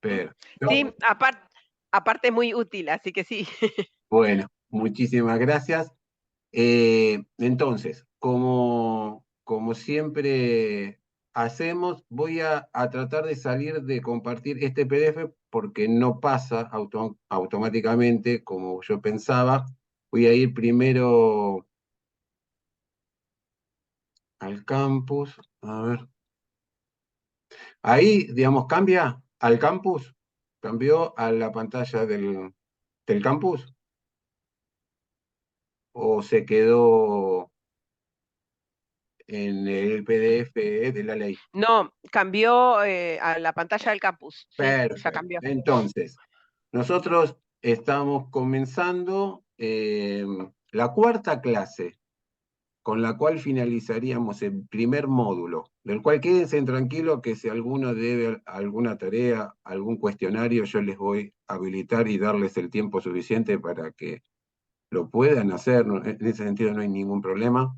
pero, Sí, aparte muy útil, así que sí. bueno, muchísimas gracias. Entonces, como siempre hacemos, voy a tratar de salir de compartir este PDF porque no pasa automáticamente como yo pensaba. Voy a ir primero al campus. A ver. Ahí, digamos, cambia al campus. ¿Cambió a la pantalla del campus? ¿O se quedó en el PDF de la ley? No, cambió, a la pantalla del campus. Sí, ya Perfecto. cambió. Entonces, nosotros estamos comenzando la cuarta clase, con la cual finalizaríamos el primer módulo, del cual quédense tranquilos que si alguno debe alguna tarea, algún cuestionario, yo les voy a habilitar y darles el tiempo suficiente para que lo puedan hacer. En ese sentido no hay ningún problema.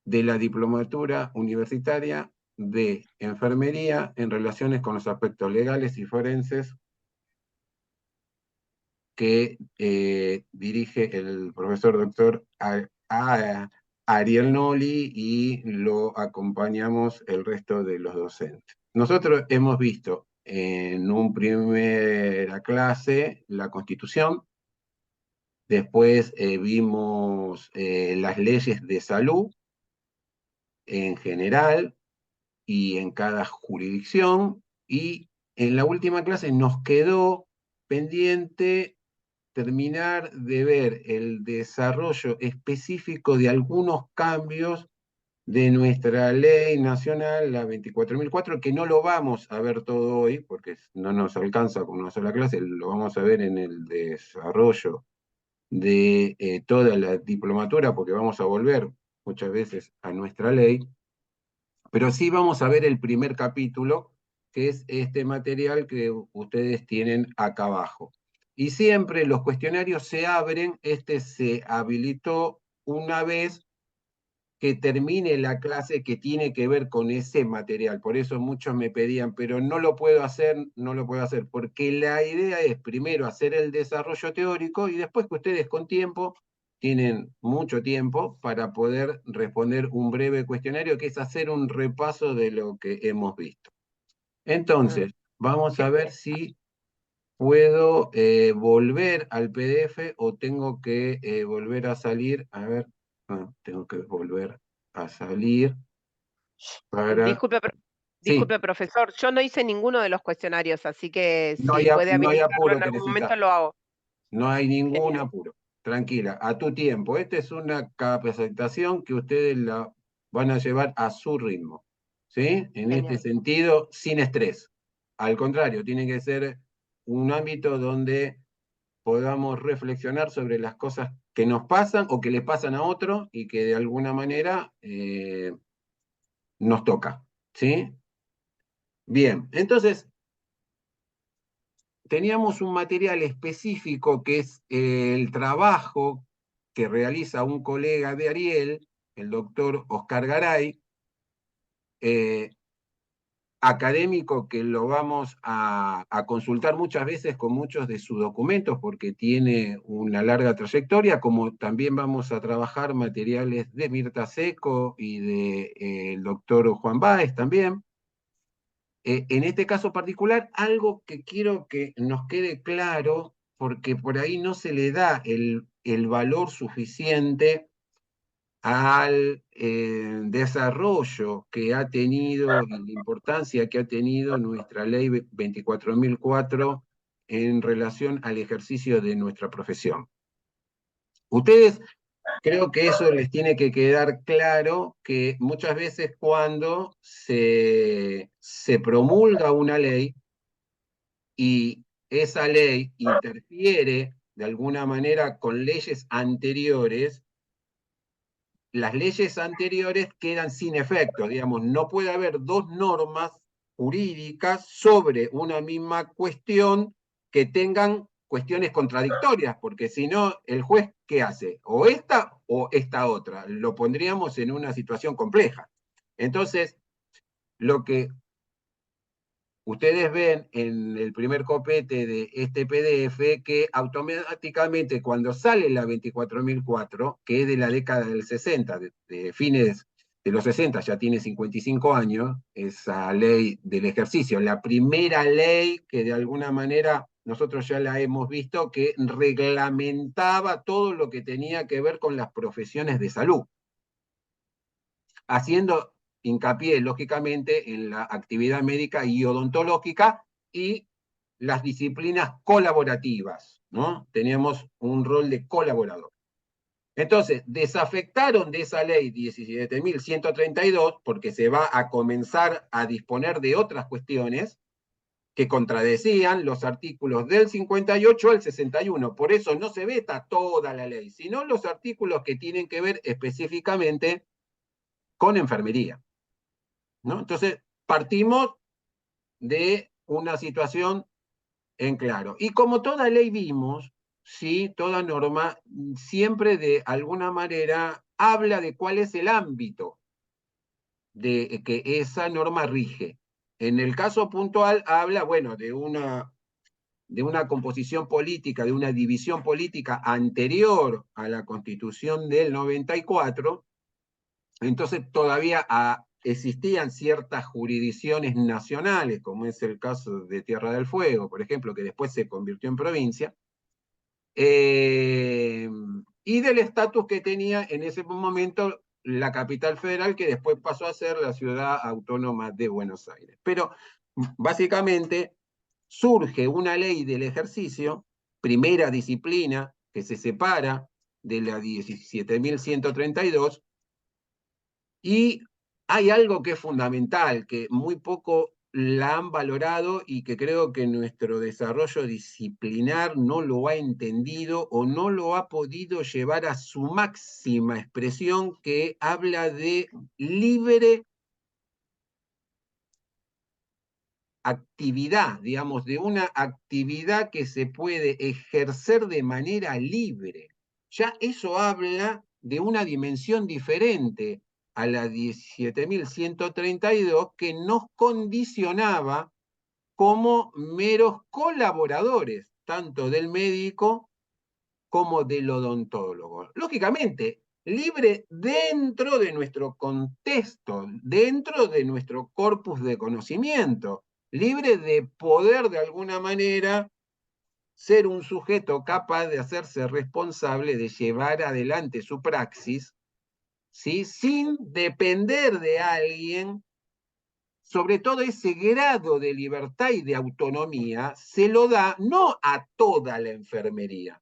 De la diplomatura universitaria de enfermería en relaciones con los aspectos legales y forenses que dirige el profesor doctor Ariel Noli y lo acompañamos el resto de los docentes. Nosotros hemos visto en una primera clase la Constitución, después vimos las leyes de salud en general y en cada jurisdicción, y en la última clase nos quedó pendiente terminar de ver el desarrollo específico de algunos cambios de nuestra ley nacional, la 24.004, que no lo vamos a ver todo hoy, porque no nos alcanza con una sola clase, lo vamos a ver en el desarrollo de toda la diplomatura, porque vamos a volver muchas veces a nuestra ley, pero sí vamos a ver el primer capítulo, que es este material que ustedes tienen acá abajo. Y siempre los cuestionarios se abren, este se habilitó una vez que termine la clase que tiene que ver con ese material. Por eso muchos me pedían, pero no lo puedo hacer, no lo puedo hacer, porque la idea es primero hacer el desarrollo teórico y después que ustedes con tiempo, tienen mucho tiempo para poder responder un breve cuestionario, que es hacer un repaso de lo que hemos visto. Mm, Entonces, vamos a ver si puedo volver al PDF o tengo que volver a salir. A ver, tengo que volver a salir para... disculpe, Sí, disculpe, profesor, yo no hice ninguno de los cuestionarios, así que no si hay, puede no hay habilitarlo apuro, en algún momento, Teresita. lo hago. No hay ningún Genial, apuro. Tranquila, a tu tiempo. Esta es una capacitación que ustedes la van a llevar a su ritmo. ¿Sí? En este genial. sentido, sin estrés. Al contrario, tiene que ser un ámbito donde podamos reflexionar sobre las cosas que nos pasan o que le pasan a otro y que de alguna manera nos toca. ¿Sí? Bien, entonces teníamos un material específico que es el trabajo que realiza un colega de Ariel, el doctor Oscar Garay, eh, académico que lo vamos a consultar muchas veces con muchos de sus documentos porque tiene una larga trayectoria, como también vamos a trabajar materiales de Mirta Seco y del doctor Juan Báez también. En este caso particular, algo que quiero que nos quede claro, porque por ahí no se le da el valor suficiente al desarrollo que ha tenido y la importancia que ha tenido nuestra ley 24.004 en relación al ejercicio de nuestra profesión. Ustedes, creo que eso les tiene que quedar claro, que muchas veces cuando se promulga una ley y esa ley interfiere de alguna manera con leyes anteriores, las leyes anteriores quedan sin efecto. Digamos, no puede haber dos normas jurídicas sobre una misma cuestión que tengan cuestiones contradictorias, porque si no, el juez, ¿qué hace? O esta otra. Lo pondríamos en una situación compleja. Entonces, lo que ustedes ven en el primer copete de este PDF que automáticamente cuando sale la 24.004, que es de la década del 60, de fines de los 60, ya tiene 55 años, esa ley del ejercicio, la primera ley que de alguna manera nosotros ya la hemos visto, que reglamentaba todo lo que tenía que ver con las profesiones de salud, haciendo hincapié, lógicamente, en la actividad médica y odontológica y las disciplinas colaborativas, ¿no? Teníamos un rol de colaborador. Entonces, desafectaron de esa ley 17.132 porque se va a comenzar a disponer de otras cuestiones que contradecían los artículos del 58 al 61. Por eso no se veta toda la ley, sino los artículos que tienen que ver específicamente con enfermería, ¿no? Entonces, partimos de una situación en claro. Y como toda ley vimos, ¿sí? Toda norma siempre de alguna manera habla de cuál es el ámbito de que esa norma rige. En el caso puntual habla, bueno, de una composición política, de una división política anterior a la Constitución del 94, entonces todavía existían ciertas jurisdicciones nacionales, como es el caso de Tierra del Fuego, por ejemplo, que después se convirtió en provincia, y del estatus que tenía en ese momento la capital federal, que después pasó a ser la ciudad autónoma de Buenos Aires. Pero básicamente surge una ley del ejercicio, primera disciplina, que se separa de la 17.132, y hay algo que es fundamental, que muy poco la han valorado y que creo que nuestro desarrollo disciplinar no lo ha entendido o no lo ha podido llevar a su máxima expresión, que habla de libre actividad, digamos, de una actividad que se puede ejercer de manera libre. Ya eso habla de una dimensión diferente a la 17.132, que nos condicionaba como meros colaboradores, tanto del médico como del odontólogo. Lógicamente, libre dentro de nuestro contexto, dentro de nuestro corpus de conocimiento, libre de poder de alguna manera ser un sujeto capaz de hacerse responsable de llevar adelante su praxis, ¿sí? Sin depender de alguien. Sobre todo ese grado de libertad y de autonomía se lo da no a toda la enfermería,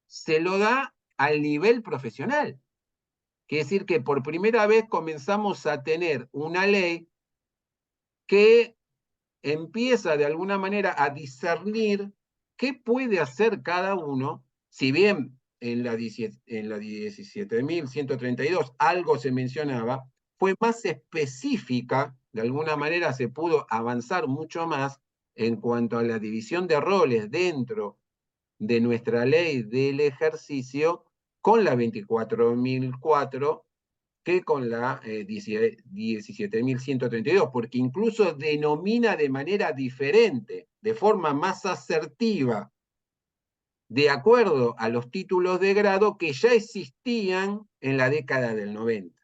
se lo da al nivel profesional. Quiere decir que por primera vez comenzamos a tener una ley que empieza de alguna manera a discernir qué puede hacer cada uno, si bien en la 17.132 algo se mencionaba, fue más específica, de alguna manera se pudo avanzar mucho más en cuanto a la división de roles dentro de nuestra ley del ejercicio con la 24.004 que con la 17.132, porque incluso denomina de manera diferente, de forma más asertiva, de acuerdo a los títulos de grado que ya existían en la década del 90.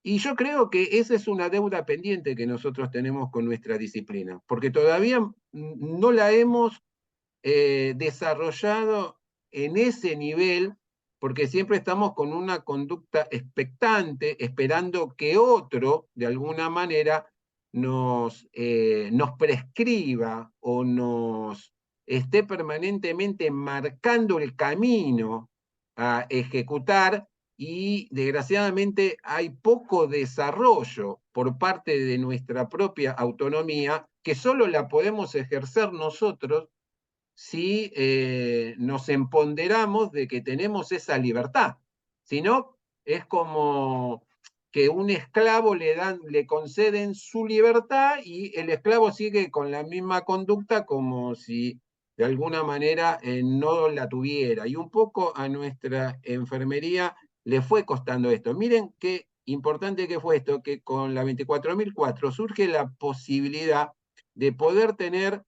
Y yo creo que esa es una deuda pendiente que nosotros tenemos con nuestra disciplina, porque todavía no la hemos desarrollado en ese nivel, porque siempre estamos con una conducta expectante, esperando que otro, de alguna manera, nos prescriba o nos esté permanentemente marcando el camino a ejecutar, y desgraciadamente hay poco desarrollo por parte de nuestra propia autonomía, que solo la podemos ejercer nosotros si nos empoderamos de que tenemos esa libertad. Si no, es como que un esclavo le conceden su libertad y el esclavo sigue con la misma conducta como si de alguna manera no la tuviera. Y un poco a nuestra enfermería le fue costando esto. Miren qué importante que fue esto, que con la 24.004 surge la posibilidad de poder tener,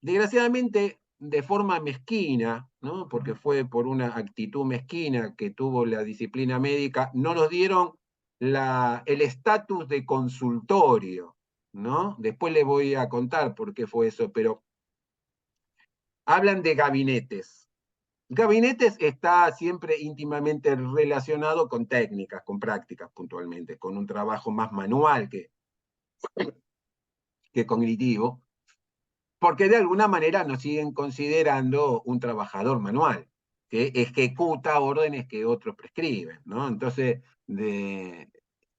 desgraciadamente de forma mezquina, ¿no? Porque fue por una actitud mezquina que tuvo la disciplina médica, no nos dieron el estatus de consultorio, ¿no? Después les voy a contar por qué fue eso, pero hablan de gabinetes. Gabinetes está siempre íntimamente relacionado con técnicas, con prácticas puntualmente, con un trabajo más manual que cognitivo, porque de alguna manera nos siguen considerando un trabajador manual, que ejecuta órdenes que otros prescriben, ¿no? Entonces,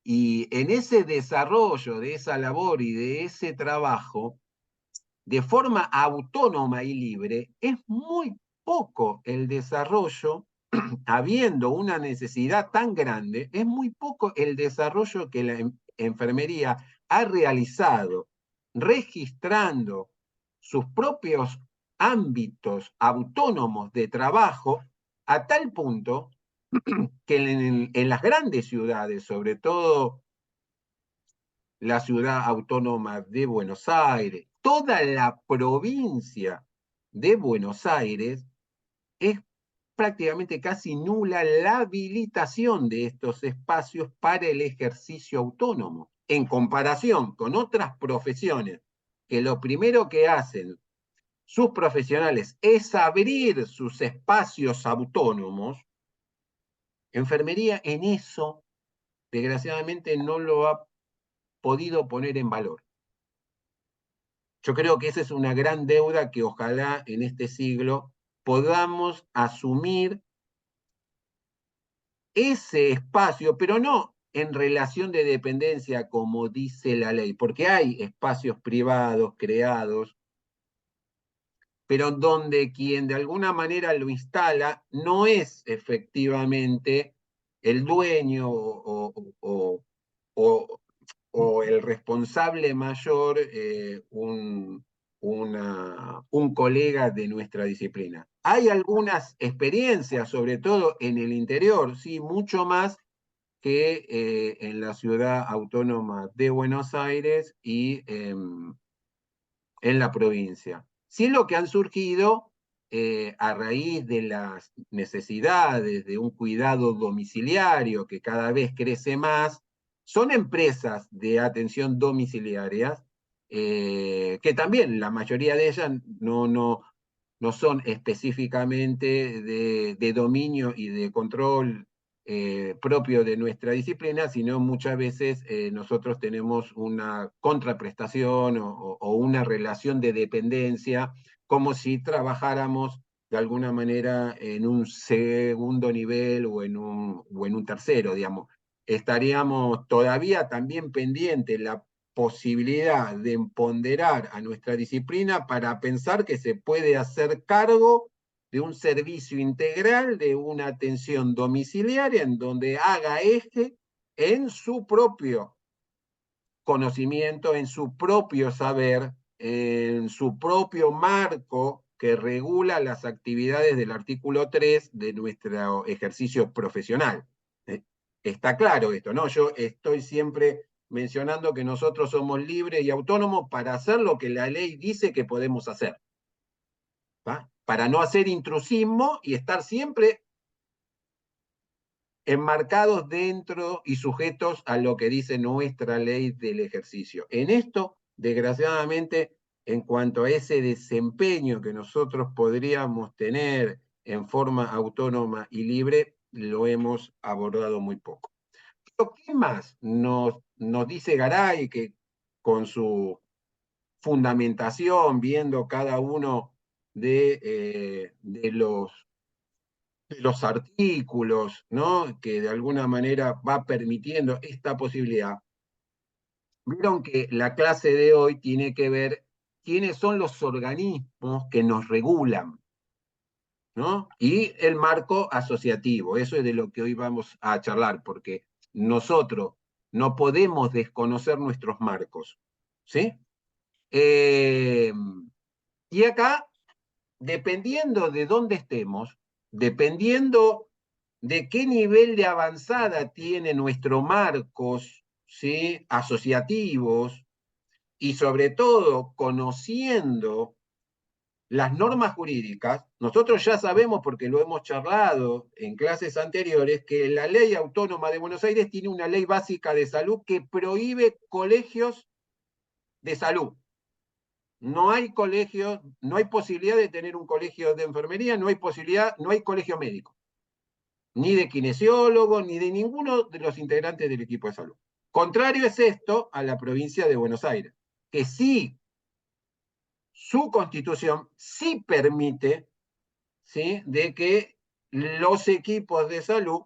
y en ese desarrollo de esa labor y de ese trabajo, de forma autónoma y libre, es muy poco el desarrollo, habiendo una necesidad tan grande, es muy poco el desarrollo que la enfermería ha realizado, registrando sus propios ámbitos autónomos de trabajo, a tal punto que en las grandes ciudades, sobre todo la ciudad autónoma de Buenos Aires, toda la provincia de Buenos Aires, es prácticamente casi nula la habilitación de estos espacios para el ejercicio autónomo, en comparación con otras profesiones, que lo primero que hacen sus profesionales es abrir sus espacios autónomos. Enfermería en eso, desgraciadamente, no lo ha podido poner en valor. Yo creo que esa es una gran deuda que ojalá en este siglo podamos asumir ese espacio, pero no en relación de dependencia como dice la ley, porque hay espacios privados creados, pero donde quien de alguna manera lo instala no es efectivamente el dueño o el responsable mayor, un colega de nuestra disciplina. Hay algunas experiencias, sobre todo en el interior, sí, mucho más que en la ciudad autónoma de Buenos Aires y en la provincia. Sí, lo que han surgido a raíz de las necesidades de un cuidado domiciliario que cada vez crece más, son empresas de atención domiciliarias que también la mayoría de ellas no son específicamente de dominio y de control propio de nuestra disciplina, sino muchas veces nosotros tenemos una contraprestación o una relación de dependencia, como si trabajáramos de alguna manera en un segundo nivel o en un tercero, digamos. Estaríamos todavía también pendientes la posibilidad de empoderar a nuestra disciplina para pensar que se puede hacer cargo de un servicio integral, de una atención domiciliaria en donde haga eje en su propio conocimiento, en su propio saber, en su propio marco que regula las actividades del artículo 3 de nuestro ejercicio profesional. Está claro esto, ¿no? Yo estoy siempre mencionando que nosotros somos libres y autónomos para hacer lo que la ley dice que podemos hacer, ¿va? Para no hacer intrusismo y estar siempre enmarcados dentro y sujetos a lo que dice nuestra ley del ejercicio. En esto, desgraciadamente, en cuanto a ese desempeño que nosotros podríamos tener en forma autónoma y libre, lo hemos abordado muy poco. Pero ¿qué más nos dice Garay que con su fundamentación, viendo cada uno de los artículos, ¿no? Que de alguna manera va permitiendo esta posibilidad? Vieron que la clase de hoy tiene que ver quiénes son los organismos que nos regulan, ¿no? Y el marco asociativo, eso es de lo que hoy vamos a charlar, porque nosotros no podemos desconocer nuestros marcos, ¿sí? Eh, y acá, dependiendo de dónde estemos, dependiendo de qué nivel de avanzada tiene nuestro marcos, ¿sí?, asociativos, y sobre todo conociendo las normas jurídicas. Nosotros ya sabemos, porque lo hemos charlado en clases anteriores, que la Ley Autónoma de Buenos Aires tiene una ley básica de salud que prohíbe colegios de salud. No hay colegios, no hay posibilidad de tener un colegio de enfermería, no hay posibilidad, no hay colegio médico, ni de kinesiólogo, ni de ninguno de los integrantes del equipo de salud. Contrario es esto a la provincia de Buenos Aires, que sí, su constitución sí permite, ¿sí?, de que los equipos de salud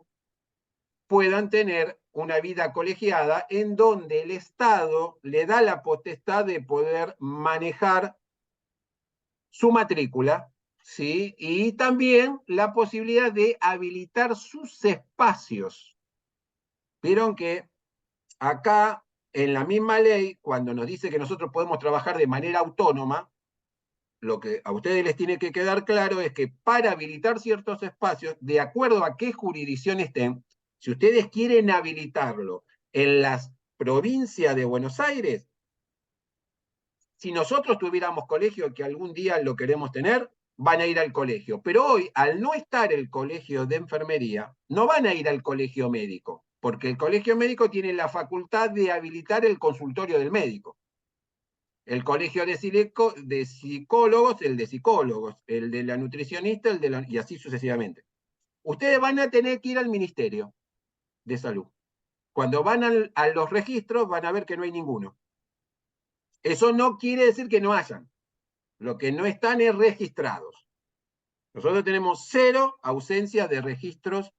puedan tener una vida colegiada en donde el Estado le da la potestad de poder manejar su matrícula, ¿sí?, y también la posibilidad de habilitar sus espacios. Vieron que acá, en la misma ley, cuando nos dice que nosotros podemos trabajar de manera autónoma, lo que a ustedes les tiene que quedar claro es que para habilitar ciertos espacios, de acuerdo a qué jurisdicción estén, si ustedes quieren habilitarlo en las provincias de Buenos Aires, si nosotros tuviéramos colegio, que algún día lo queremos tener, van a ir al colegio. Pero hoy, al no estar el colegio de enfermería, no van a ir al colegio médico, porque el colegio médico tiene la facultad de habilitar el consultorio del médico. El colegio de psicólogos, el de psicólogos, el de la nutricionista, y así sucesivamente. Ustedes van a tener que ir al Ministerio de Salud. Cuando van a los registros, van a ver que no hay ninguno. Eso no quiere decir que no hayan. Lo que no están es registrados. Nosotros tenemos 0 ausencia de registros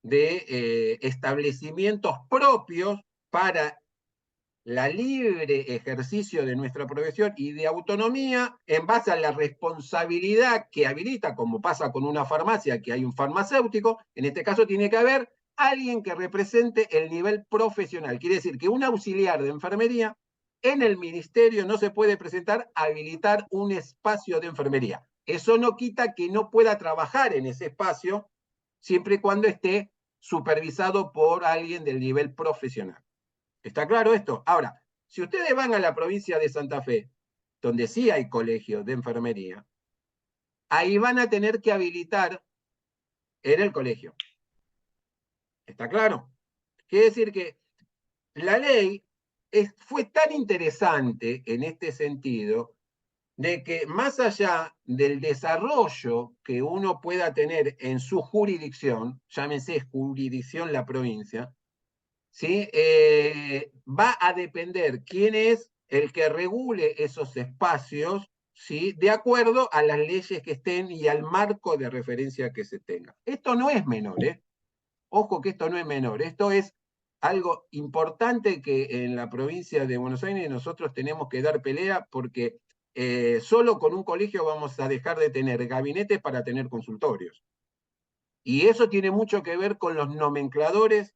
de establecimientos propios para la libre ejercicio de nuestra profesión y de autonomía en base a la responsabilidad que habilita, como pasa con una farmacia, que hay un farmacéutico. En este caso tiene que haber alguien que represente el nivel profesional. Quiere decir que un auxiliar de enfermería en el ministerio no se puede presentar a habilitar un espacio de enfermería. Eso no quita que no pueda trabajar en ese espacio siempre y cuando esté supervisado por alguien del nivel profesional. ¿Está claro esto? Ahora, si ustedes van a la provincia de Santa Fe, donde sí hay colegios de enfermería, ahí van a tener que habilitar en el colegio. ¿Está claro? Quiere decir que la ley fue tan interesante en este sentido de que más allá del desarrollo que uno pueda tener en su jurisdicción, llámese jurisdicción la provincia, ¿sí? Va a depender quién es el que regule esos espacios, ¿sí?, de acuerdo a las leyes que estén y al marco de referencia que se tenga. Esto no es menor, ¿eh? Ojo que esto no es menor, esto es algo importante que en la provincia de Buenos Aires nosotros tenemos que dar pelea porque solo con un colegio vamos a dejar de tener gabinetes para tener consultorios. Y eso tiene mucho que ver con los nomencladores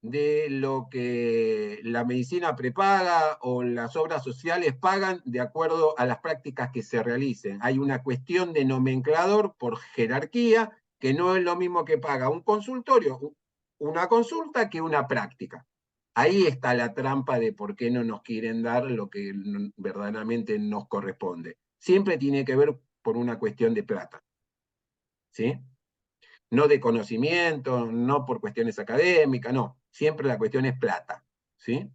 de lo que la medicina prepaga o las obras sociales pagan de acuerdo a las prácticas que se realicen. Hay una cuestión de nomenclador por jerarquía, que no es lo mismo que paga un consultorio, una consulta, que una práctica. Ahí está la trampa de por qué no nos quieren dar lo que verdaderamente nos corresponde. Siempre tiene que ver por una cuestión de plata, ¿sí? No de conocimiento, no por cuestiones académicas, no. Siempre la cuestión es plata, ¿sí?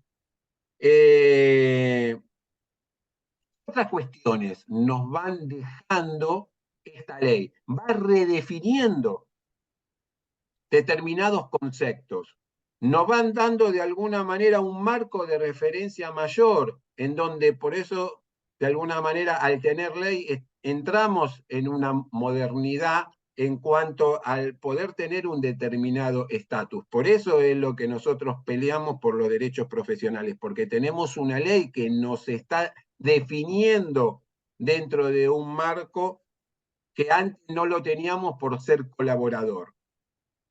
Otras cuestiones nos van dejando esta ley, va redefiniendo determinados conceptos, nos van dando de alguna manera un marco de referencia mayor, en donde por eso, de alguna manera, al tener ley, entramos en una modernidad en cuanto al poder tener un determinado estatus. Por eso es lo que nosotros peleamos por los derechos profesionales, porque tenemos una ley que nos está definiendo dentro de un marco que antes no lo teníamos por ser colaborador.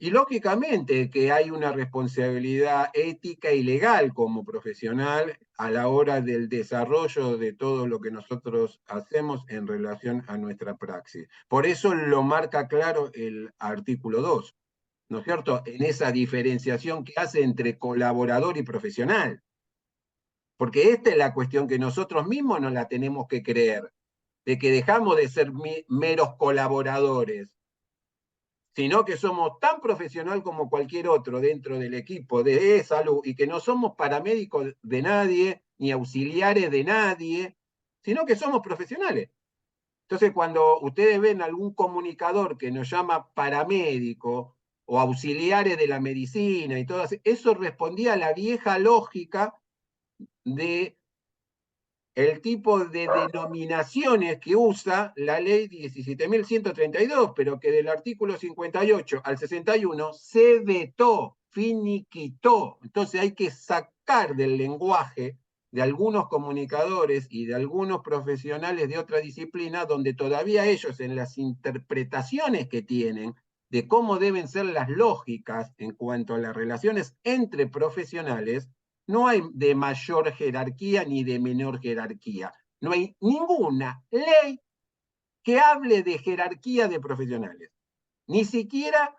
Y lógicamente que hay una responsabilidad ética y legal como profesional a la hora del desarrollo de todo lo que nosotros hacemos en relación a nuestra praxis. Por eso lo marca claro el artículo 2, ¿no es cierto? En esa diferenciación que hace entre colaborador y profesional. Porque esta es la cuestión que nosotros mismos nos la tenemos que creer, de que dejamos de ser meros colaboradores, sino que somos tan profesional como cualquier otro dentro del equipo de salud y que no somos paramédicos de nadie, ni auxiliares de nadie, sino que somos profesionales. Entonces, cuando ustedes ven algún comunicador que nos llama paramédico o auxiliares de la medicina y todo eso respondía a la vieja lógica de el tipo de denominaciones que usa la ley 17.132, pero que del artículo 58 al 61 se vetó, finiquitó. Entonces hay que sacar del lenguaje de algunos comunicadores y de algunos profesionales de otra disciplina, donde todavía ellos en las interpretaciones que tienen de cómo deben ser las lógicas en cuanto a las relaciones entre profesionales, no hay de mayor jerarquía ni de menor jerarquía. No hay ninguna ley que hable de jerarquía de profesionales. Ni siquiera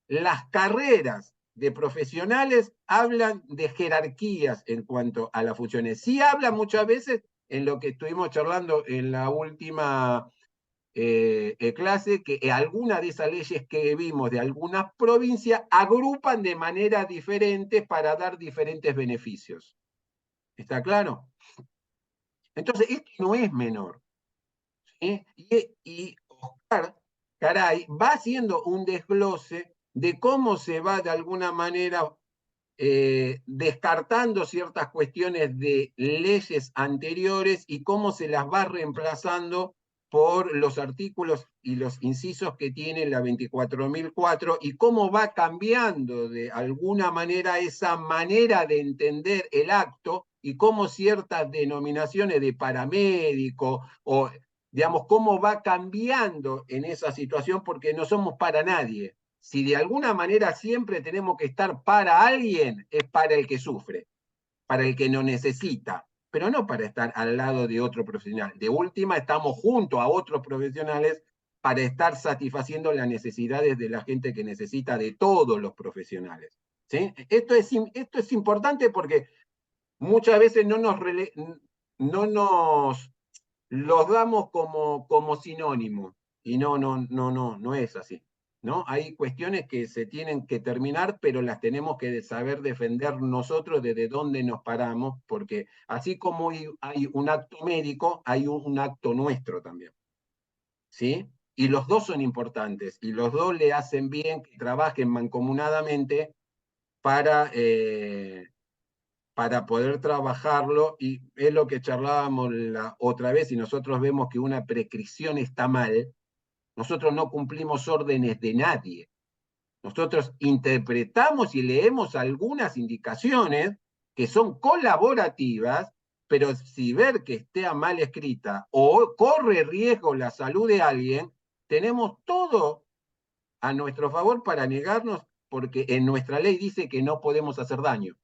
las carreras de profesionales hablan de jerarquías en cuanto a las funciones. Sí hablan muchas veces en lo que estuvimos charlando en la última clase, que algunas de esas leyes que vimos de algunas provincias agrupan de manera diferente para dar diferentes beneficios. ¿Está claro? Entonces, esto no es menor. ¿Sí? Y Oscar Caray va haciendo un desglose de cómo se va de alguna manera descartando ciertas cuestiones de leyes anteriores y cómo se las va reemplazando por los artículos y los incisos que tiene la 24.004 y cómo va cambiando de alguna manera esa manera de entender el acto y cómo ciertas denominaciones de paramédico o, digamos, cómo va cambiando en esa situación porque no somos para nadie. Si de alguna manera siempre tenemos que estar para alguien, es para el que sufre, para el que no necesita, pero no para estar al lado de otro profesional. De última, estamos junto a otros profesionales para estar satisfaciendo las necesidades de la gente que necesita de todos los profesionales. ¿Sí? Esto es importante porque muchas veces no nos los damos como sinónimo y no es así. ¿No? Hay cuestiones que se tienen que terminar, pero las tenemos que saber defender nosotros desde dónde nos paramos, porque así como hay un acto médico, hay un acto nuestro también. ¿Sí? Y los dos son importantes, y los dos le hacen bien que trabajen mancomunadamente para poder trabajarlo, y es lo que charlábamos la otra vez, y nosotros vemos que una prescripción está mal, nosotros no cumplimos órdenes de nadie. Nosotros interpretamos y leemos algunas indicaciones que son colaborativas, pero si ver que esté mal escrita o corre riesgo la salud de alguien, tenemos todo a nuestro favor para negarnos, porque en nuestra ley dice que no podemos hacer daño.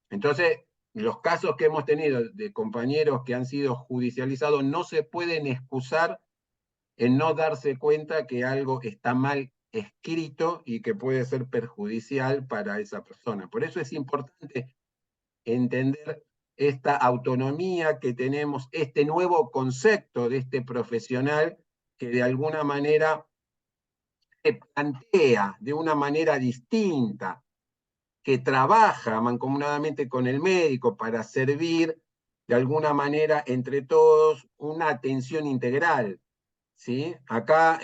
Entonces, los casos que hemos tenido de compañeros que han sido judicializados no se pueden excusar en no darse cuenta que algo está mal escrito y que puede ser perjudicial para esa persona. Por eso es importante entender esta autonomía que tenemos, este nuevo concepto de este profesional que de alguna manera se plantea de una manera distinta, que trabaja mancomunadamente con el médico para servir de alguna manera entre todos una atención integral. ¿Sí? Acá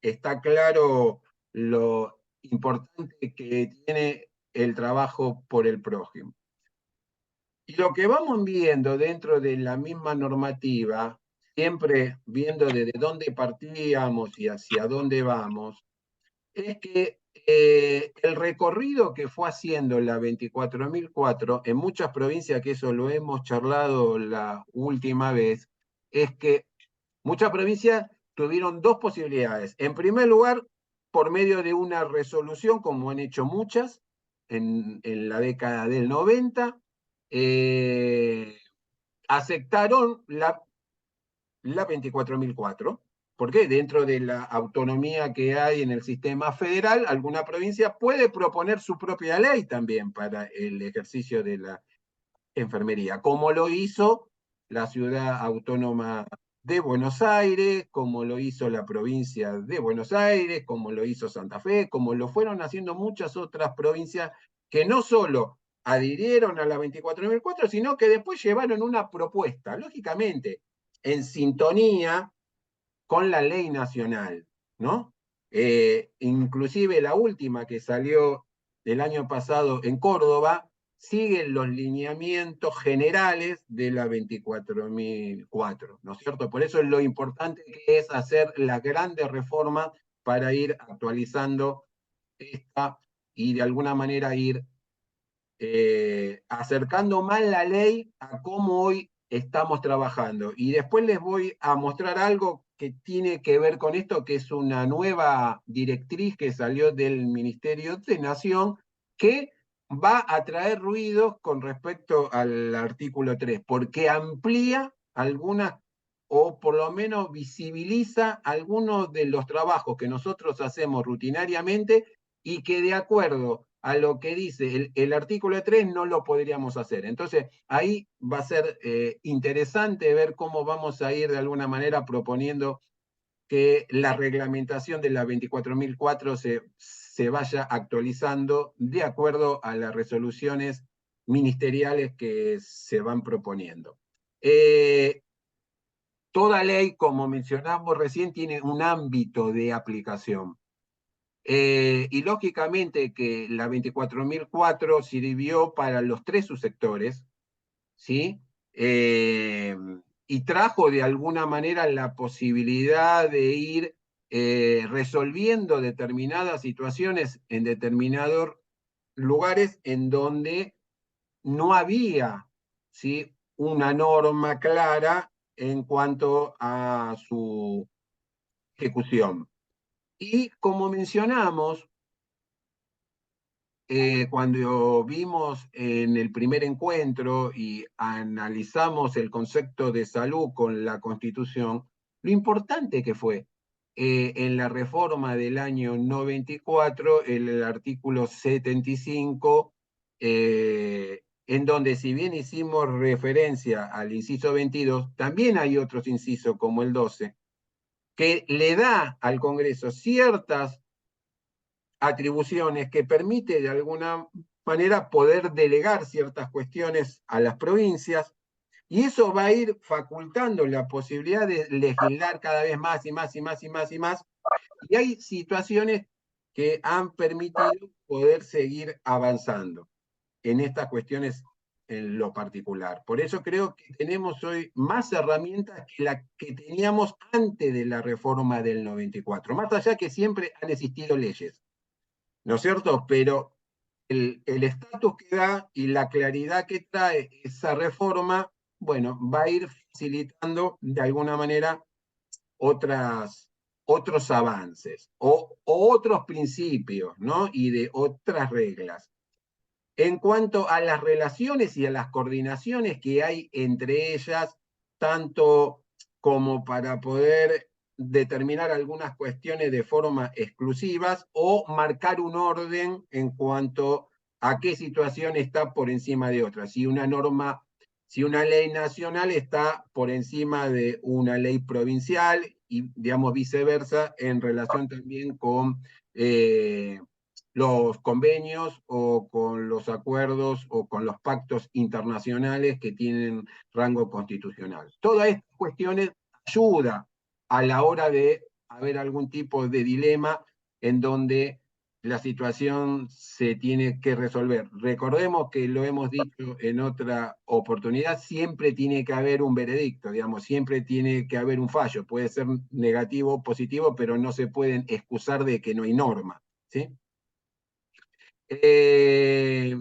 está claro lo importante que tiene el trabajo por el prójimo. Y lo que vamos viendo dentro de la misma normativa, siempre viendo desde dónde partíamos y hacia dónde vamos, es que el recorrido que fue haciendo la 24.004 en muchas provincias, que eso lo hemos charlado la última vez, es que muchas provincias tuvieron dos posibilidades. En primer lugar, por medio de una resolución, como han hecho muchas en la década del 90, aceptaron la 24.004, porque dentro de la autonomía que hay en el sistema federal, alguna provincia puede proponer su propia ley también para el ejercicio de la enfermería, como lo hizo la ciudad autónoma de Buenos Aires, como lo hizo la provincia de Buenos Aires, como lo hizo Santa Fe, como lo fueron haciendo muchas otras provincias que no solo adhirieron a la 24.004, sino que después llevaron una propuesta, lógicamente, en sintonía con la ley nacional, ¿no? Inclusive la última que salió el año pasado en Córdoba sigue los lineamientos generales de la 24.004, ¿no es cierto? Por eso es lo importante que es hacer las grandes reformas para ir actualizando esta y de alguna manera ir acercando más la ley a cómo hoy estamos trabajando. Y después les voy a mostrar algo que tiene que ver con esto, que es una nueva directriz que salió del Ministerio de Nación, que va a traer ruidos con respecto al artículo 3, porque amplía algunas, o por lo menos visibiliza algunos de los trabajos que nosotros hacemos rutinariamente y que de acuerdo a lo que dice el artículo 3 no lo podríamos hacer. Entonces, ahí va a ser interesante ver cómo vamos a ir de alguna manera proponiendo que la reglamentación de la 24.004 se vaya actualizando de acuerdo a las resoluciones ministeriales que se van proponiendo. Toda ley, como mencionamos recién, tiene un ámbito de aplicación. Y lógicamente que la 24.004 sirvió para los tres subsectores, ¿sí? Y trajo de alguna manera la posibilidad de ir resolviendo determinadas situaciones en determinados lugares en donde no había, ¿sí?, una norma clara en cuanto a su ejecución. Y como mencionamos, cuando vimos en el primer encuentro y analizamos el concepto de salud con la Constitución, lo importante que fue en la reforma del año 94, el artículo 75, en donde si bien hicimos referencia al inciso 22, también hay otros incisos como el 12, que le da al Congreso ciertas atribuciones que permite de alguna manera poder delegar ciertas cuestiones a las provincias, y eso va a ir facultando la posibilidad de legislar cada vez más y más y más y más y más, y hay situaciones que han permitido poder seguir avanzando en estas cuestiones en lo particular. Por eso creo que tenemos hoy más herramientas que las que teníamos antes de la reforma del 94, más allá que siempre han existido leyes, ¿no es cierto? Pero el estatus que da y la claridad que trae esa reforma, bueno, va a ir facilitando de alguna manera otros avances o otros principios, ¿no? Y de otras reglas. En cuanto a las relaciones y a las coordinaciones que hay entre ellas, tanto como para poder determinar algunas cuestiones de forma exclusivas o marcar un orden en cuanto a qué situación está por encima de otra. Si una norma, si una ley nacional está por encima de una ley provincial y, digamos, viceversa en relación también con los convenios o con los acuerdos o con los pactos internacionales que tienen rango constitucional. Todas estas cuestiones ayudan a la hora de haber algún tipo de dilema en donde la situación se tiene que resolver. Recordemos que lo hemos dicho en otra oportunidad, siempre tiene que haber un veredicto, digamos, siempre tiene que haber un fallo. Puede ser negativo o positivo, pero no se pueden excusar de que no hay norma, ¿sí? ¿Qué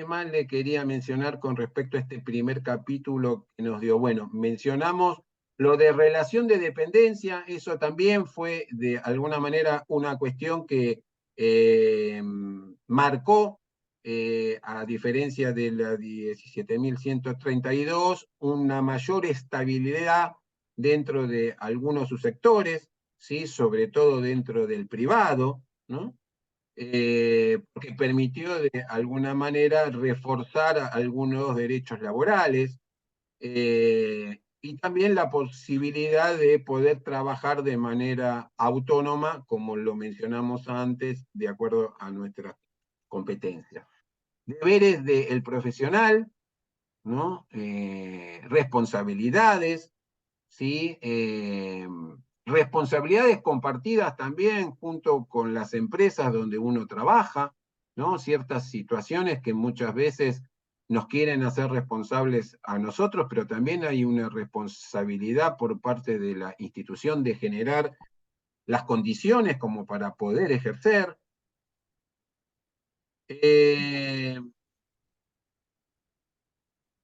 más le quería mencionar con respecto a este primer capítulo que nos dio? Bueno, mencionamos Lo de relación de dependencia, eso también fue de alguna manera una cuestión que marcó, a diferencia de la 17.132, una mayor estabilidad dentro de algunos subsectores, ¿sí? Sobre todo dentro del privado, ¿no? Que permitió de alguna manera reforzar algunos derechos laborales, y también la posibilidad de poder trabajar de manera autónoma, como lo mencionamos antes, de acuerdo a nuestras competencias. Deberes del profesional, ¿no? Responsabilidades, ¿sí? Responsabilidades compartidas también junto con las empresas donde uno trabaja, ¿no? Ciertas situaciones que muchas veces nos quieren hacer responsables a nosotros, pero también hay una responsabilidad por parte de la institución de generar las condiciones como para poder ejercer. Eh,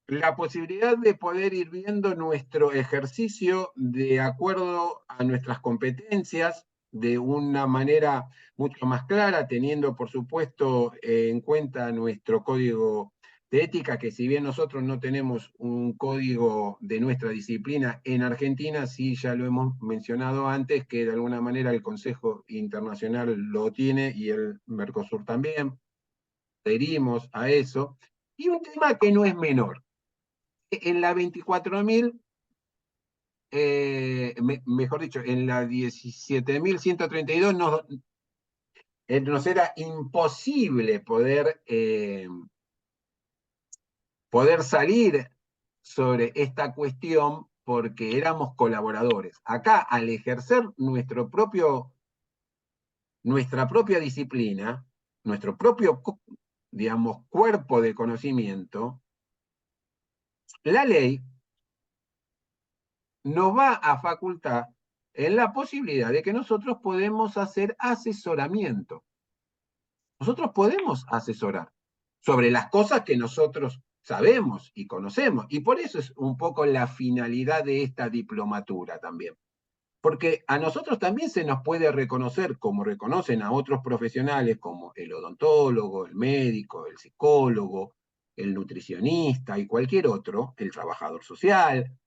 la posibilidad de poder ir viendo nuestro ejercicio de acuerdo a nuestras competencias de una manera mucho más clara, teniendo por supuesto en cuenta nuestro código de ética, que si bien nosotros no tenemos un código de nuestra disciplina en Argentina, sí ya lo hemos mencionado antes, que de alguna manera el Consejo Internacional lo tiene y el Mercosur también, adherimos a eso. Y un tema que no es menor, en la 24.000, mejor dicho, en la 17.132 nos era imposible poder salir sobre esta cuestión porque éramos colaboradores. Acá, al ejercer nuestra propia disciplina, nuestro propio, digamos, cuerpo de conocimiento, la ley nos va a facultar en la posibilidad de que nosotros podemos hacer asesoramiento. Nosotros podemos asesorar sobre las cosas que nosotros sabemos y conocemos. Y por eso es un poco la finalidad de esta diplomatura también. Porque a nosotros también se nos puede reconocer, como reconocen a otros profesionales, como el odontólogo, el médico, el psicólogo, el nutricionista y cualquier otro, el trabajador social,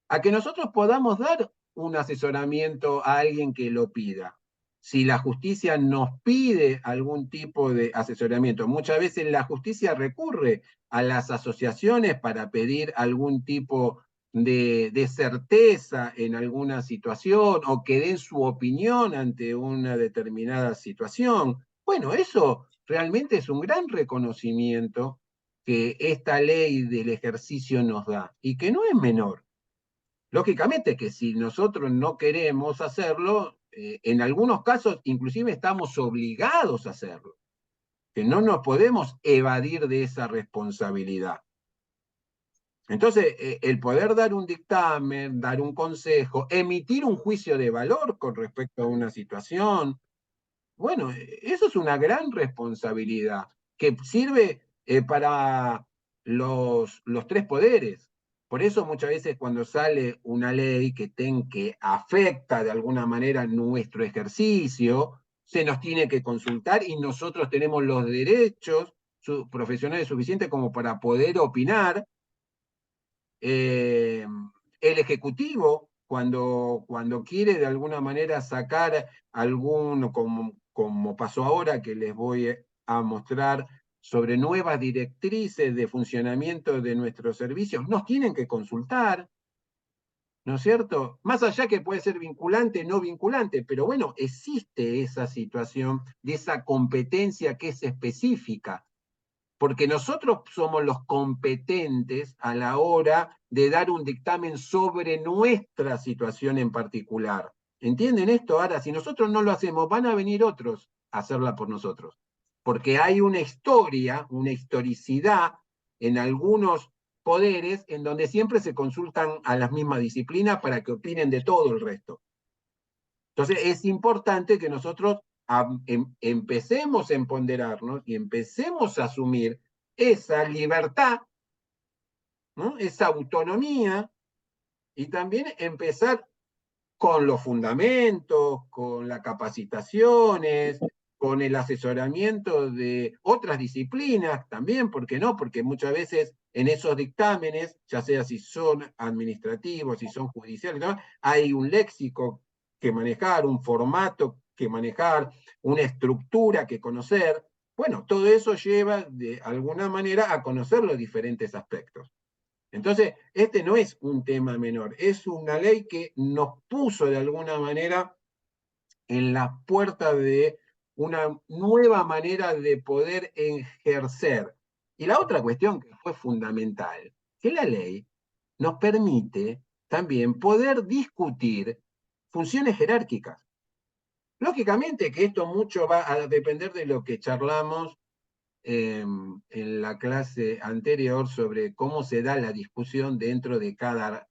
a que nosotros podamos dar un asesoramiento a alguien que lo pida. Si la justicia nos pide algún tipo de asesoramiento, muchas veces la justicia recurre a las asociaciones para pedir algún tipo de certeza en alguna situación o que den su opinión ante una determinada situación. Bueno, eso realmente es un gran reconocimiento que esta ley del ejercicio nos da y que no es menor. Lógicamente que si nosotros no queremos hacerlo, en algunos casos inclusive estamos obligados a hacerlo, que no nos podemos evadir de esa responsabilidad. Entonces, el poder dar un dictamen, dar un consejo, emitir un juicio de valor con respecto a una situación, bueno, eso es una gran responsabilidad que sirve para los tres poderes. Por eso muchas veces cuando sale una ley que afecta de alguna manera nuestro ejercicio, se nos tiene que consultar y nosotros tenemos los derechos profesionales suficientes como para poder opinar. El Ejecutivo, cuando quiere de alguna manera sacar algún, como pasó ahora, que les voy a mostrar sobre nuevas directrices de funcionamiento de nuestros servicios, nos tienen que consultar, ¿no es cierto? Más allá que puede ser vinculante, no vinculante, pero bueno, existe esa situación de esa competencia que es específica, porque nosotros somos los competentes a la hora de dar un dictamen sobre nuestra situación en particular. ¿Entienden esto? Ahora, si nosotros no lo hacemos, van a venir otros a hacerla por nosotros, porque hay una historia, una historicidad en algunos poderes en donde siempre se consultan a las mismas disciplinas para que opinen de todo el resto. Entonces, es importante que nosotros empecemos a empoderarnos y empecemos a asumir esa libertad, ¿no? Esa autonomía y también empezar con los fundamentos, con las capacitaciones, con el asesoramiento de otras disciplinas también, ¿por qué no? Porque muchas veces en esos dictámenes, ya sea si son administrativos, si son judiciales, ¿no? Hay un léxico que manejar, un formato que manejar, una estructura que conocer. Bueno, todo eso lleva de alguna manera a conocer los diferentes aspectos. Entonces, este no es un tema menor, es una ley que nos puso de alguna manera en la puerta de una nueva manera de poder ejercer. Y la otra cuestión que fue fundamental, que la ley nos permite también poder discutir funciones jerárquicas. Lógicamente que esto mucho va a depender de lo que charlamos en la clase anterior sobre cómo se da la discusión dentro de cada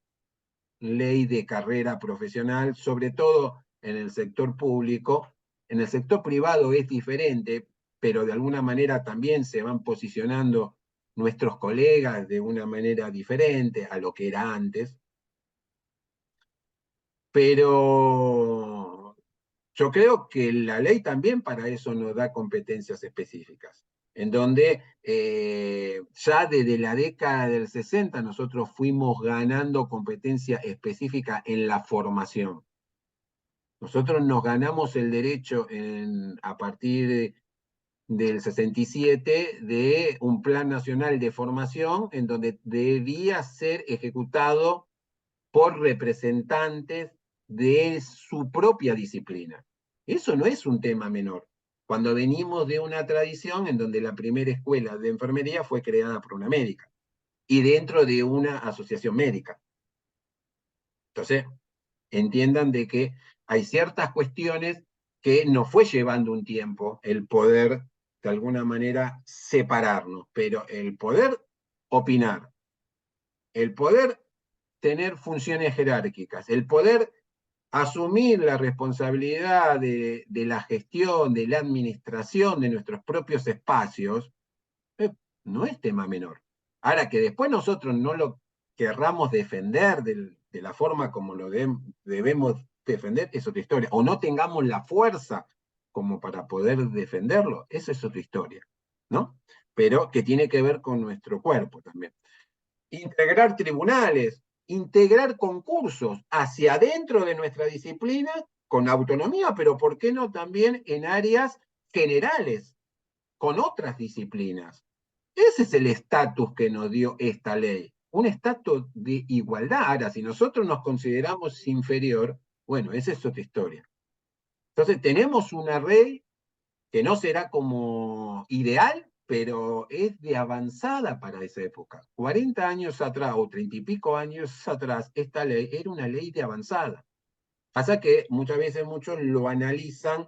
ley de carrera profesional, sobre todo en el sector público. En el sector privado es diferente, pero de alguna manera también se van posicionando nuestros colegas de una manera diferente a lo que era antes. Pero yo creo que la ley también para eso nos da competencias específicas, en donde ya desde la década del 60 nosotros fuimos ganando competencia específica en la formación. Nosotros nos ganamos el derecho a partir del 67 de un plan nacional de formación en donde debía ser ejecutado por representantes de su propia disciplina. Eso no es un tema menor. Cuando venimos de una tradición en donde la primera escuela de enfermería fue creada por una médica y dentro de una asociación médica. Entonces, entiendan de que hay ciertas cuestiones que nos fue llevando un tiempo el poder, de alguna manera, separarnos, pero el poder opinar, el poder tener funciones jerárquicas, el poder asumir la responsabilidad de la gestión, de la administración de nuestros propios espacios, eh, no es tema menor. Ahora, que después nosotros no lo querramos defender de la forma como lo debemos defender, es otra historia. O no tengamos la fuerza como para poder defenderlo, esa es otra historia, ¿no? Pero que tiene que ver con nuestro cuerpo también. Integrar tribunales, integrar concursos hacia adentro de nuestra disciplina con autonomía, pero ¿por qué no también en áreas generales, con otras disciplinas? Ese es el estatus que nos dio esta ley, un estatus de igualdad. Ahora, si nosotros nos consideramos inferior, bueno, esa es otra historia. Entonces, tenemos una ley que no será como ideal, pero es de avanzada para esa época. 40 años atrás o 30 y pico años atrás, esta ley era una ley de avanzada. Pasa que muchas veces muchos lo analizan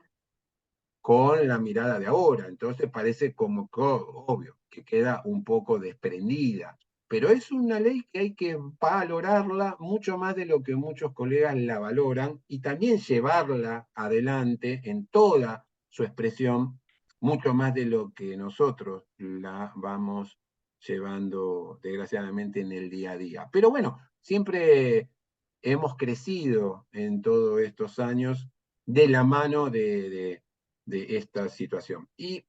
con la mirada de ahora, entonces parece como que, obvio, que queda un poco desprendida, pero es una ley que hay que valorarla mucho más de lo que muchos colegas la valoran y también llevarla adelante en toda su expresión, mucho más de lo que nosotros la vamos llevando desgraciadamente en el día a día. Pero bueno, siempre hemos crecido en todos estos años de la mano de esta situación. Y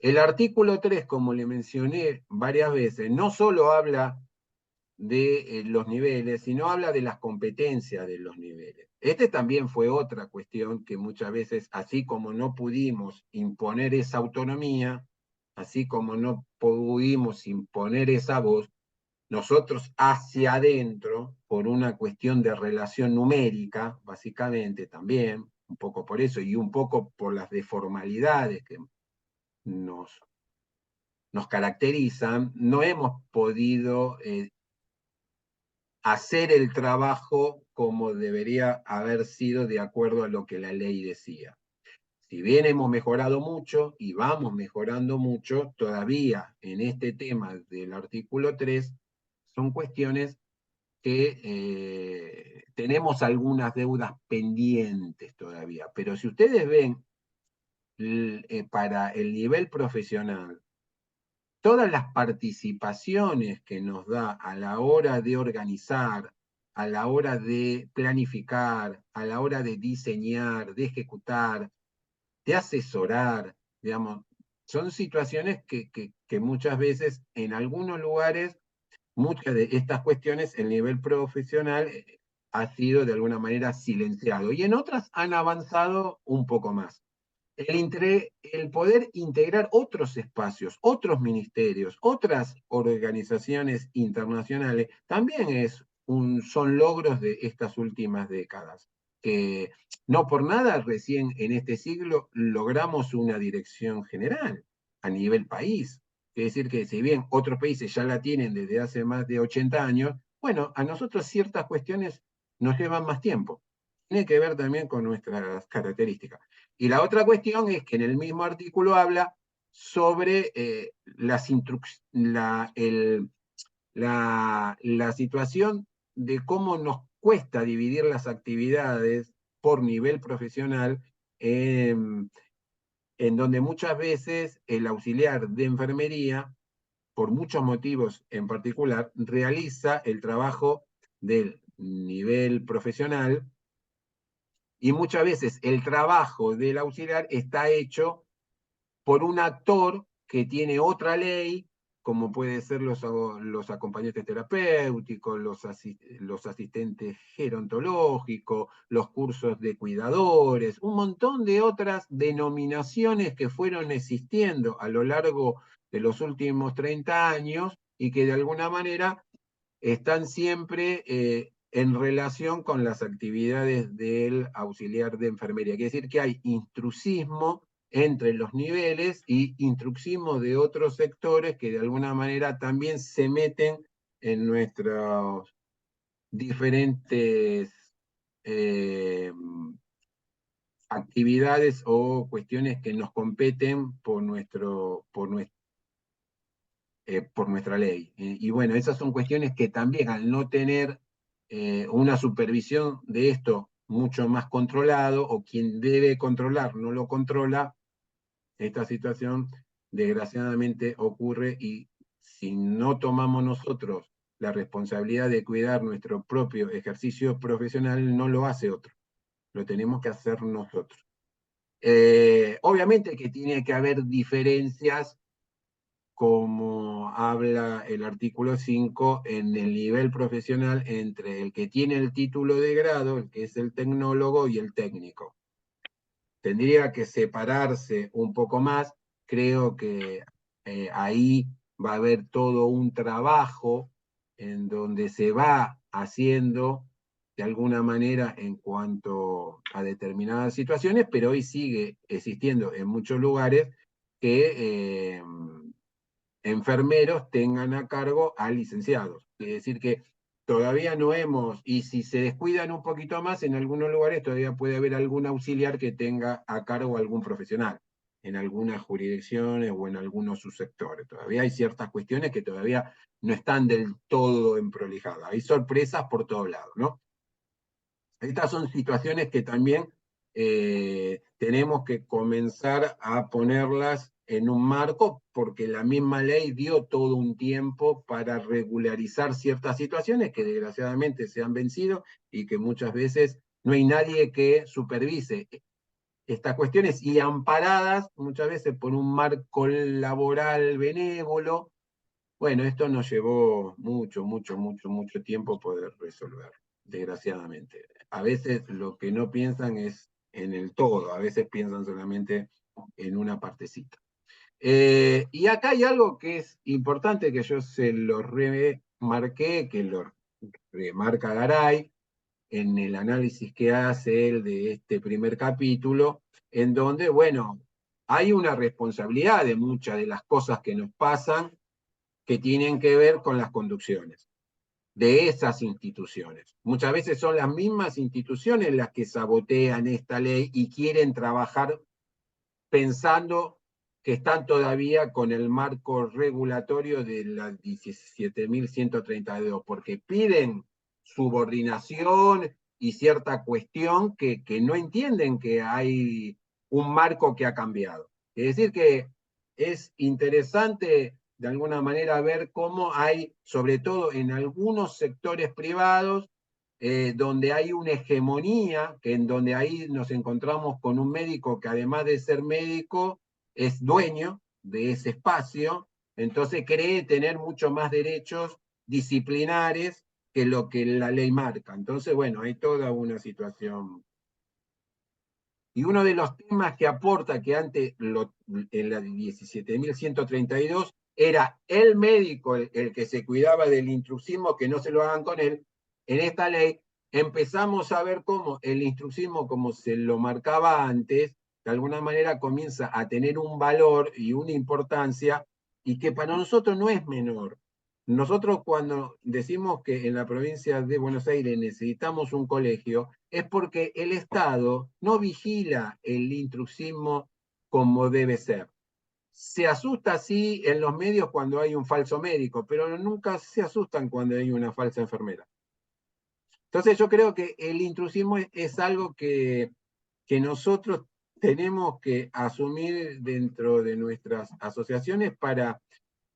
el artículo 3, como le mencioné varias veces, no solo habla de los niveles, sino habla de las competencias de los niveles. Este también fue otra cuestión que muchas veces, así como no pudimos imponer esa autonomía, así como no pudimos imponer esa voz, nosotros hacia adentro, por una cuestión de relación numérica, básicamente también, un poco por eso, y un poco por las deformalidades que nos, nos caracterizan, no hemos podido hacer el trabajo como debería haber sido de acuerdo a lo que la ley decía. Si bien hemos mejorado mucho y vamos mejorando mucho, todavía en este tema del artículo 3 son cuestiones que tenemos algunas deudas pendientes todavía, pero si ustedes ven para el nivel profesional, todas las participaciones que nos da a la hora de organizar, a la hora de planificar, a la hora de diseñar, de ejecutar, de asesorar, digamos, son situaciones que muchas veces en algunos lugares, muchas de estas cuestiones, el nivel profesional ha sido de alguna manera silenciado y en otras han avanzado un poco más. El poder integrar otros espacios, otros ministerios, otras organizaciones internacionales, también son logros de estas últimas décadas, que no por nada recién en este siglo logramos una dirección general a nivel país. Es decir, que si bien otros países ya la tienen desde hace más de 80 años, bueno, a nosotros ciertas cuestiones nos llevan más tiempo. Tiene que ver también con nuestras características. Y la otra cuestión es que en el mismo artículo habla sobre la situación de cómo nos cuesta dividir las actividades por nivel profesional, en donde muchas veces el auxiliar de enfermería, por muchos motivos en particular, realiza el trabajo del nivel profesional y muchas veces el trabajo del auxiliar está hecho por un actor que tiene otra ley, como puede ser los acompañantes terapéuticos, los asistentes gerontológicos, los cursos de cuidadores, un montón de otras denominaciones que fueron existiendo a lo largo de los últimos 30 años y que de alguna manera están siempre en relación con las actividades del auxiliar de enfermería. Quiere decir que hay intrusismo entre los niveles y intrusismo de otros sectores que de alguna manera también se meten en nuestras diferentes actividades o cuestiones que nos competen por nuestra ley. Y bueno, esas son cuestiones que también al no tener una supervisión de esto mucho más controlado, o quien debe controlar no lo controla, esta situación desgraciadamente ocurre y si no tomamos nosotros la responsabilidad de cuidar nuestro propio ejercicio profesional, no lo hace otro, lo tenemos que hacer nosotros. Obviamente que tiene que haber diferencias, como habla el artículo 5, en el nivel profesional entre el que tiene el título de grado, el que es el tecnólogo, y el técnico. Tendría que separarse un poco más. Creo que ahí va a haber todo un trabajo en donde se va haciendo de alguna manera en cuanto a determinadas situaciones, pero hoy sigue existiendo en muchos lugares que enfermeros tengan a cargo a licenciados. Es decir, que todavía no hemos, y si se descuidan un poquito más, en algunos lugares todavía puede haber algún auxiliar que tenga a cargo a algún profesional, en algunas jurisdicciones o en algunos subsectores. Todavía hay ciertas cuestiones que todavía no están del todo emprolijadas. Hay sorpresas por todos lados, ¿no? Estas son situaciones que también tenemos que comenzar a ponerlas en un marco, porque la misma ley dio todo un tiempo para regularizar ciertas situaciones que desgraciadamente se han vencido y que muchas veces no hay nadie que supervise estas cuestiones, y amparadas muchas veces por un marco laboral benévolo. Bueno, esto nos llevó mucho tiempo poder resolver, desgraciadamente. A veces lo que no piensan es en el todo, a veces piensan solamente en una partecita. Y acá hay algo que es importante, que yo se lo remarqué, que lo remarca Garay en el análisis que hace él de este primer capítulo, en donde, bueno, hay una responsabilidad de muchas de las cosas que nos pasan que tienen que ver con las conducciones de esas instituciones. Muchas veces son las mismas instituciones las que sabotean esta ley y quieren trabajar pensando que están todavía con el marco regulatorio de la 17.132, porque piden subordinación y cierta cuestión que no entienden que hay un marco que ha cambiado. Es decir, que es interesante de alguna manera ver cómo hay, sobre todo en algunos sectores privados, donde hay una hegemonía, que en donde ahí nos encontramos con un médico que además de ser médico, es dueño de ese espacio, entonces cree tener mucho más derechos disciplinares que lo que la ley marca. Entonces, bueno, hay toda una situación. Y uno de los temas que aporta, que antes en la 17.132 era el médico el que se cuidaba del intrusismo, que no se lo hagan con él, en esta ley empezamos a ver cómo el intrusismo, como se lo marcaba antes, de alguna manera comienza a tener un valor y una importancia, y que para nosotros no es menor. Nosotros cuando decimos que en la provincia de Buenos Aires necesitamos un colegio, es porque el Estado no vigila el intrusismo como debe ser. Se asusta, sí, en los medios cuando hay un falso médico, pero nunca se asustan cuando hay una falsa enfermera. Entonces yo creo que el intrusismo es algo que nosotros tenemos que asumir dentro de nuestras asociaciones para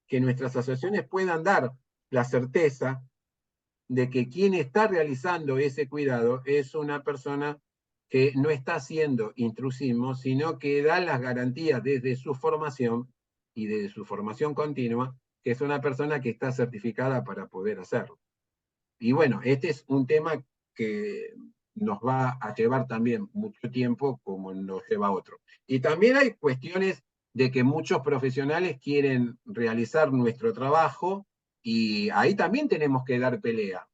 que nuestras asociaciones puedan dar la certeza de que quien está realizando ese cuidado es una persona que no está haciendo intrusismo, sino que da las garantías desde su formación y desde su formación continua, que es una persona que está certificada para poder hacerlo. Y bueno, este es un tema que nos va a llevar también mucho tiempo como nos lleva otro. Y también hay cuestiones de que muchos profesionales quieren realizar nuestro trabajo y ahí también tenemos que dar pelea,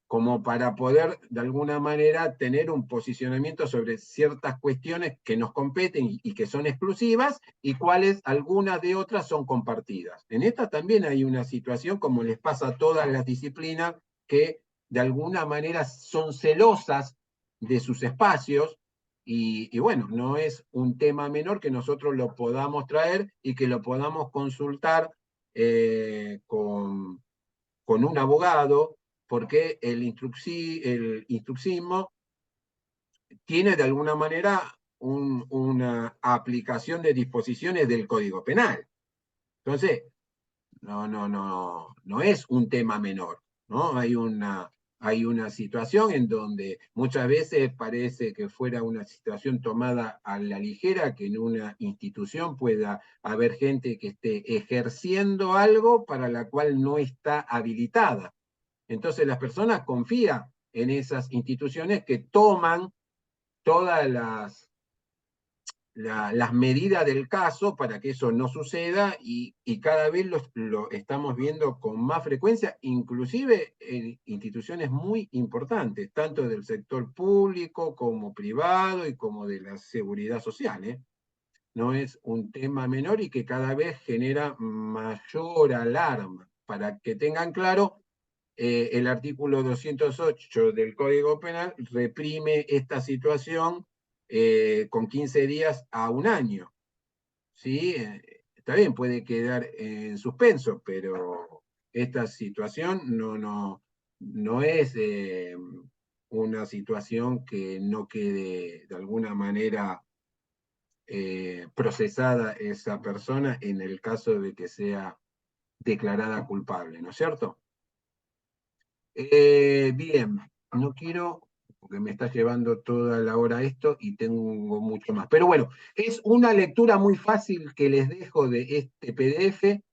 como para poder de alguna manera tener un posicionamiento sobre ciertas cuestiones que nos competen y que son exclusivas y cuáles algunas de otras son compartidas. En esta también hay una situación, como les pasa a todas las disciplinas, que de alguna manera son celosas de sus espacios y bueno, no es un tema menor que nosotros lo podamos traer y que lo podamos consultar con un abogado, porque el instruccismo tiene de alguna manera una aplicación de disposiciones del Código Penal. Entonces, no es un tema menor, ¿no? Hay una situación en donde muchas veces parece que fuera una situación tomada a la ligera, que en una institución pueda haber gente que esté ejerciendo algo para la cual no está habilitada. Entonces las personas confían en esas instituciones que toman todas las medidas del caso para que eso no suceda y cada vez lo estamos viendo con más frecuencia, inclusive en instituciones muy importantes, tanto del sector público como privado y como de la seguridad social, ¿eh? No es un tema menor y que cada vez genera mayor alarma. Para que tengan claro, el artículo 208 del Código Penal reprime esta situación con 15 días a un año. ¿Sí? Está bien, puede quedar en suspenso, pero esta situación no es una situación que no quede de alguna manera procesada esa persona en el caso de que sea declarada culpable, ¿no es cierto? Bien, no quiero, porque me está llevando toda la hora esto y tengo mucho más. Pero bueno, es una lectura muy fácil que les dejo de este PDF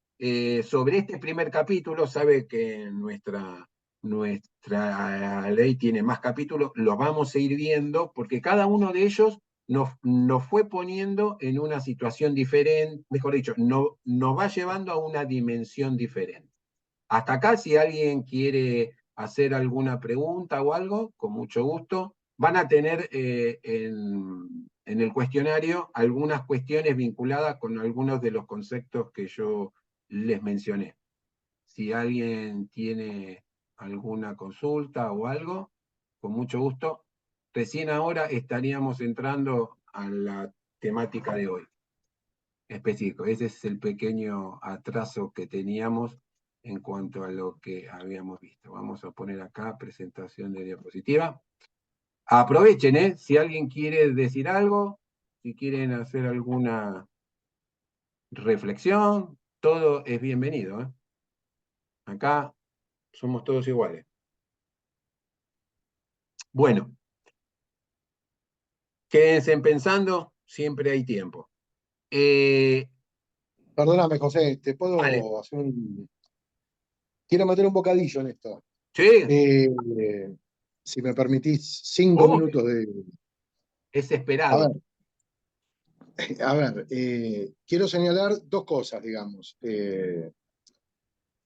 sobre este primer capítulo. Sabe que nuestra ley tiene más capítulos, los vamos a ir viendo porque cada uno de ellos nos fue poniendo en una situación diferente, mejor dicho, nos va llevando a una dimensión diferente. Hasta acá, si alguien quiere hacer alguna pregunta o algo, con mucho gusto. Van a tener en el cuestionario algunas cuestiones vinculadas con algunos de los conceptos que yo les mencioné. Si alguien tiene alguna consulta o algo, con mucho gusto. Recién ahora estaríamos entrando a la temática de hoy específico. Ese es el pequeño atraso que teníamos en cuanto a lo que habíamos visto. Vamos a poner acá presentación de diapositiva. Aprovechen, ¿eh? Si alguien quiere decir algo, si quieren hacer alguna reflexión, todo es bienvenido, ¿eh? Acá somos todos iguales. Bueno, quédense pensando, siempre hay tiempo. Perdóname, José, ¿te Vale, puedo hacer Quiero meter un bocadillo en esto. sí, Eh, si me permitís 5 minutos de... es A esperado. ver, quiero señalar dos cosas, digamos.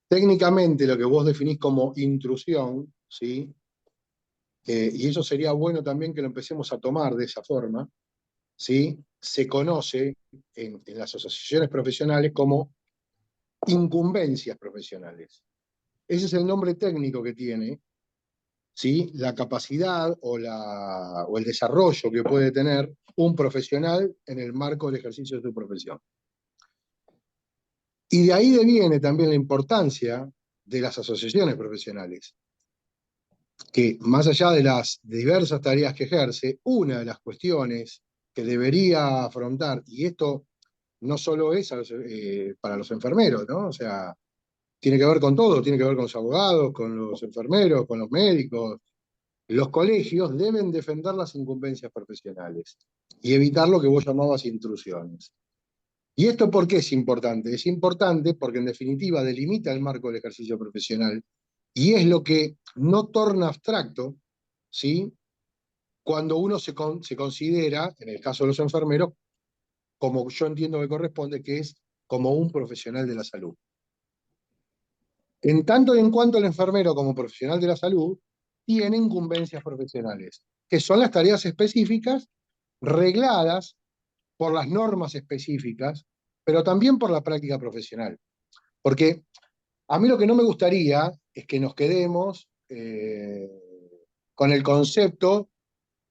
Técnicamente lo que vos definís como intrusión, ¿sí? Y eso sería bueno también que lo empecemos a tomar de esa forma, ¿sí? Se conoce en las asociaciones profesionales como incumbencias profesionales. Ese es el nombre técnico que tiene, ¿sí? La capacidad o el desarrollo que puede tener un profesional en el marco del ejercicio de su profesión. Y de ahí deviene también la importancia de las asociaciones profesionales, que más allá de las diversas tareas que ejerce, una de las cuestiones que debería afrontar, y esto no solo es para los enfermeros, ¿no? O sea, tiene que ver con todo, tiene que ver con los abogados, con los enfermeros, con los médicos. Los colegios deben defender las incumbencias profesionales y evitar lo que vos llamabas intrusiones. ¿Y esto por qué es importante? Es importante porque en definitiva delimita el marco del ejercicio profesional y es lo que no torna abstracto, ¿sí? Cuando uno se considera, en el caso de los enfermeros, como yo entiendo que corresponde, que es como un profesional de la salud. En tanto y en cuanto el enfermero como profesional de la salud tiene incumbencias profesionales, que son las tareas específicas regladas por las normas específicas, pero también por la práctica profesional. Porque a mí lo que no me gustaría es que nos quedemos con el concepto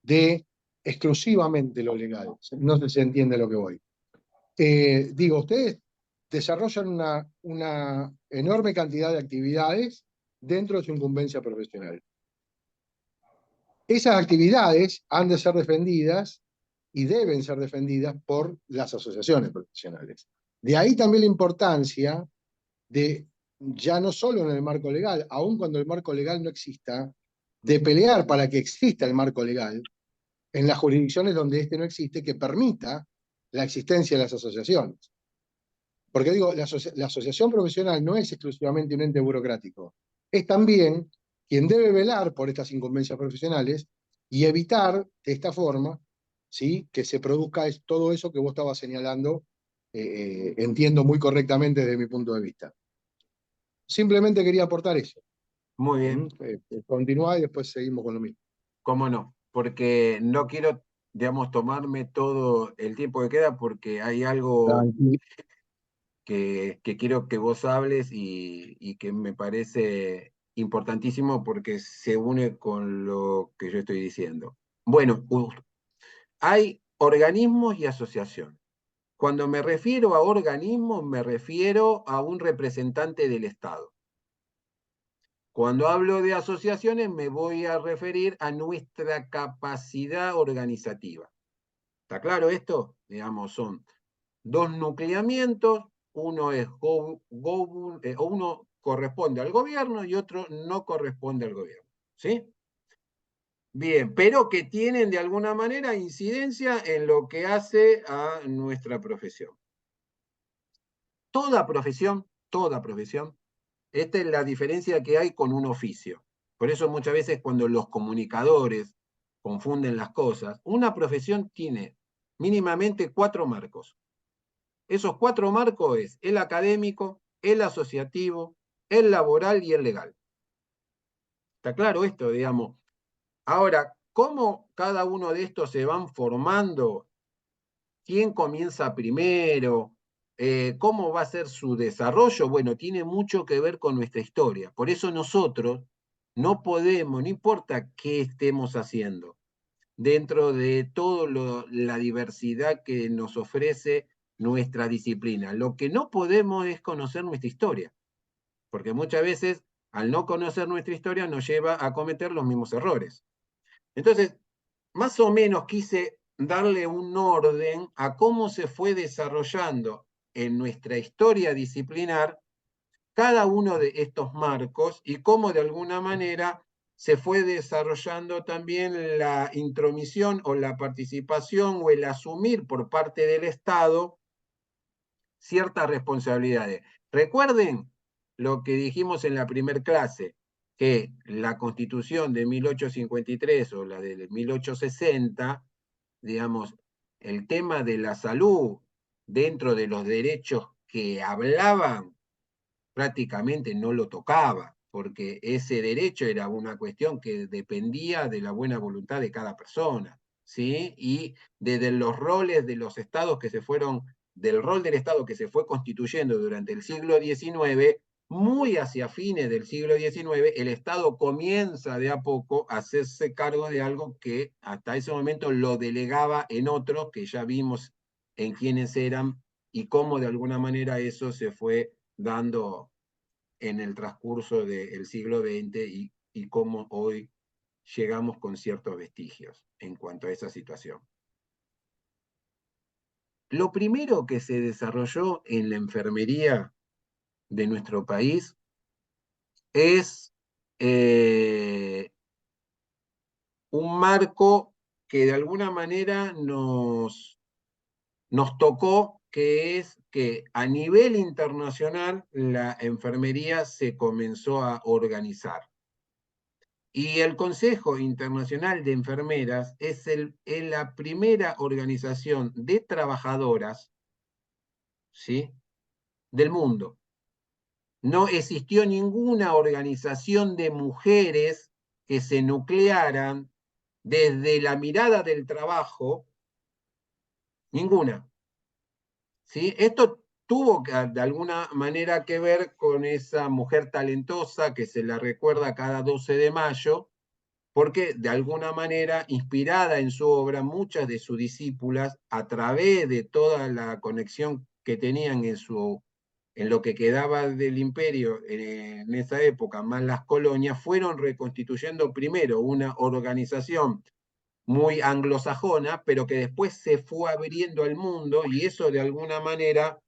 de exclusivamente lo legal. No sé si se entiende lo que voy. Digo, ustedes desarrollan una enorme cantidad de actividades dentro de su incumbencia profesional. Esas actividades han de ser defendidas y deben ser defendidas por las asociaciones profesionales. De ahí también la importancia de, ya no solo en el marco legal, aun cuando el marco legal no exista, de pelear para que exista el marco legal en las jurisdicciones donde este no existe, que permita la existencia de las asociaciones. Porque digo, la asociación profesional no es exclusivamente un ente burocrático, es también quien debe velar por estas incumbencias profesionales y evitar de esta forma, ¿sí?, que se produzca todo eso que vos estabas señalando, entiendo muy correctamente desde mi punto de vista. Simplemente quería aportar eso. Muy bien, Continúa y después seguimos con lo mismo. cómo no, porque no quiero, digamos, tomarme todo el tiempo que queda porque hay algo Tranquilo. que quiero que vos hables y que me parece importantísimo porque se une con lo que yo estoy diciendo. Bueno, hay organismos y asociaciones. Cuando me refiero a organismos, me refiero a un representante del Estado. Cuando hablo de asociaciones, me voy a referir a nuestra capacidad organizativa. ¿Está claro esto? Digamos, son dos nucleamientos, uno es uno corresponde al gobierno y otro no corresponde al gobierno. ¿Sí? Bien, pero que tienen de alguna manera incidencia en lo que hace a nuestra profesión. Toda profesión, esta es la diferencia que hay con un oficio. Por eso muchas veces cuando los comunicadores confunden las cosas, una profesión tiene mínimamente 4 marcos. Esos 4 marcos es el académico, el asociativo, el laboral y el legal. ¿Está claro esto, digamos? Ahora, ¿cómo cada uno de estos se van formando? ¿Quién comienza primero? ¿Cómo va a ser su desarrollo? Bueno, tiene mucho que ver con nuestra historia. Por eso nosotros no podemos, no importa qué estemos haciendo, dentro de toda la diversidad que nos ofrece nuestra disciplina. Lo que no podemos es conocer nuestra historia, porque muchas veces al no conocer nuestra historia nos lleva a cometer los mismos errores. Entonces, más o menos quise darle un orden a cómo se fue desarrollando en nuestra historia disciplinar cada uno de estos marcos y cómo de alguna manera se fue desarrollando también la intromisión o la participación o el asumir por parte del Estado ciertas responsabilidades. Recuerden lo que dijimos en la primer clase, que la Constitución de 1853 o la de 1860, digamos, el tema de la salud dentro de los derechos que hablaban, prácticamente no lo tocaba, porque ese derecho era una cuestión que dependía de la buena voluntad de cada persona, ¿sí? Y desde los roles de los estados que se fueron, del rol del Estado que se fue constituyendo durante el siglo XIX, muy hacia fines del siglo XIX, el Estado comienza de a poco a hacerse cargo de algo que hasta ese momento lo delegaba en otros, que ya vimos en quiénes eran y cómo de alguna manera eso se fue dando en el transcurso del siglo XX y cómo hoy llegamos con ciertos vestigios en cuanto a esa situación. Lo primero que se desarrolló en la enfermería de nuestro país es un marco que de alguna manera nos tocó, que es que a nivel internacional la enfermería se comenzó a organizar. Y el Consejo Internacional de Enfermeras es la primera organización de trabajadoras, ¿sí?, del mundo. No existió ninguna organización de mujeres que se nuclearan desde la mirada del trabajo, ninguna. ¿Sí? Esto tuvo de alguna manera que ver con esa mujer talentosa que se la recuerda cada 12 de mayo, porque de alguna manera, inspirada en su obra, muchas de sus discípulas, a través de toda la conexión que tenían en lo que quedaba del imperio en esa época, más las colonias, fueron reconstituyendo primero una organización muy anglosajona, pero que después se fue abriendo al mundo, y eso de alguna manera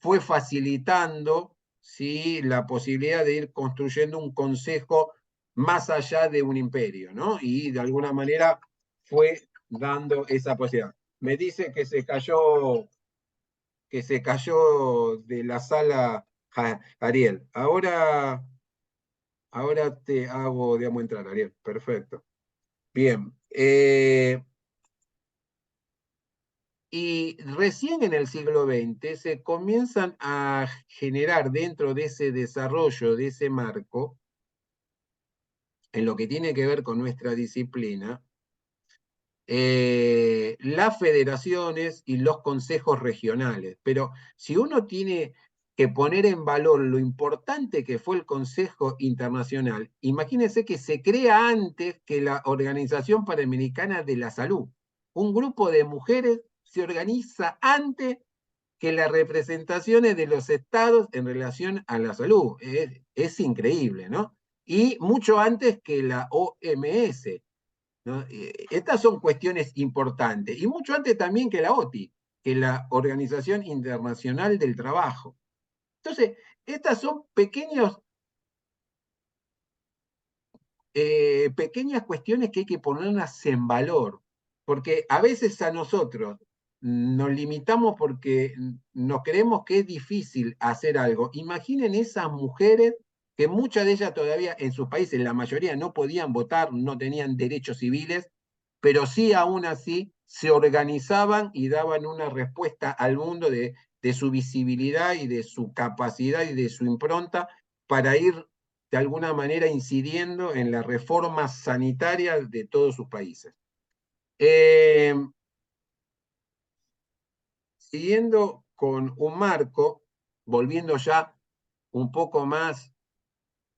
fue facilitando, ¿sí?, la posibilidad de ir construyendo un consejo más allá de un imperio, ¿no? Y de alguna manera fue dando esa posibilidad. Me dice que se cayó de la sala Ariel. Ahora te hago, digamos, entrar, Ariel. Perfecto. Bien. Y recién en el siglo XX se comienzan a generar dentro de ese desarrollo, de ese marco, en lo que tiene que ver con nuestra disciplina, las federaciones y los consejos regionales. Pero si uno tiene que poner en valor lo importante que fue el Consejo Internacional, imagínense que se crea antes que la Organización Panamericana de la Salud. Un grupo de mujeres se organiza antes que las representaciones de los estados en relación a la salud. Es increíble, ¿no? Y mucho antes que la OMS, ¿no? Estas son cuestiones importantes. Y mucho antes también que la OTI, que la Organización Internacional del Trabajo. Entonces, estas son pequeñas cuestiones que hay que ponerlas en valor, porque a veces a nosotros nos limitamos porque nos creemos que es difícil hacer algo. Imaginen esas mujeres que muchas de ellas todavía en sus países, la mayoría no podían votar, no tenían derechos civiles, pero sí aún así se organizaban y daban una respuesta al mundo de su visibilidad y de su capacidad y de su impronta para ir de alguna manera incidiendo en la reforma sanitaria de todos sus países. Siguiendo con un marco, volviendo ya un poco más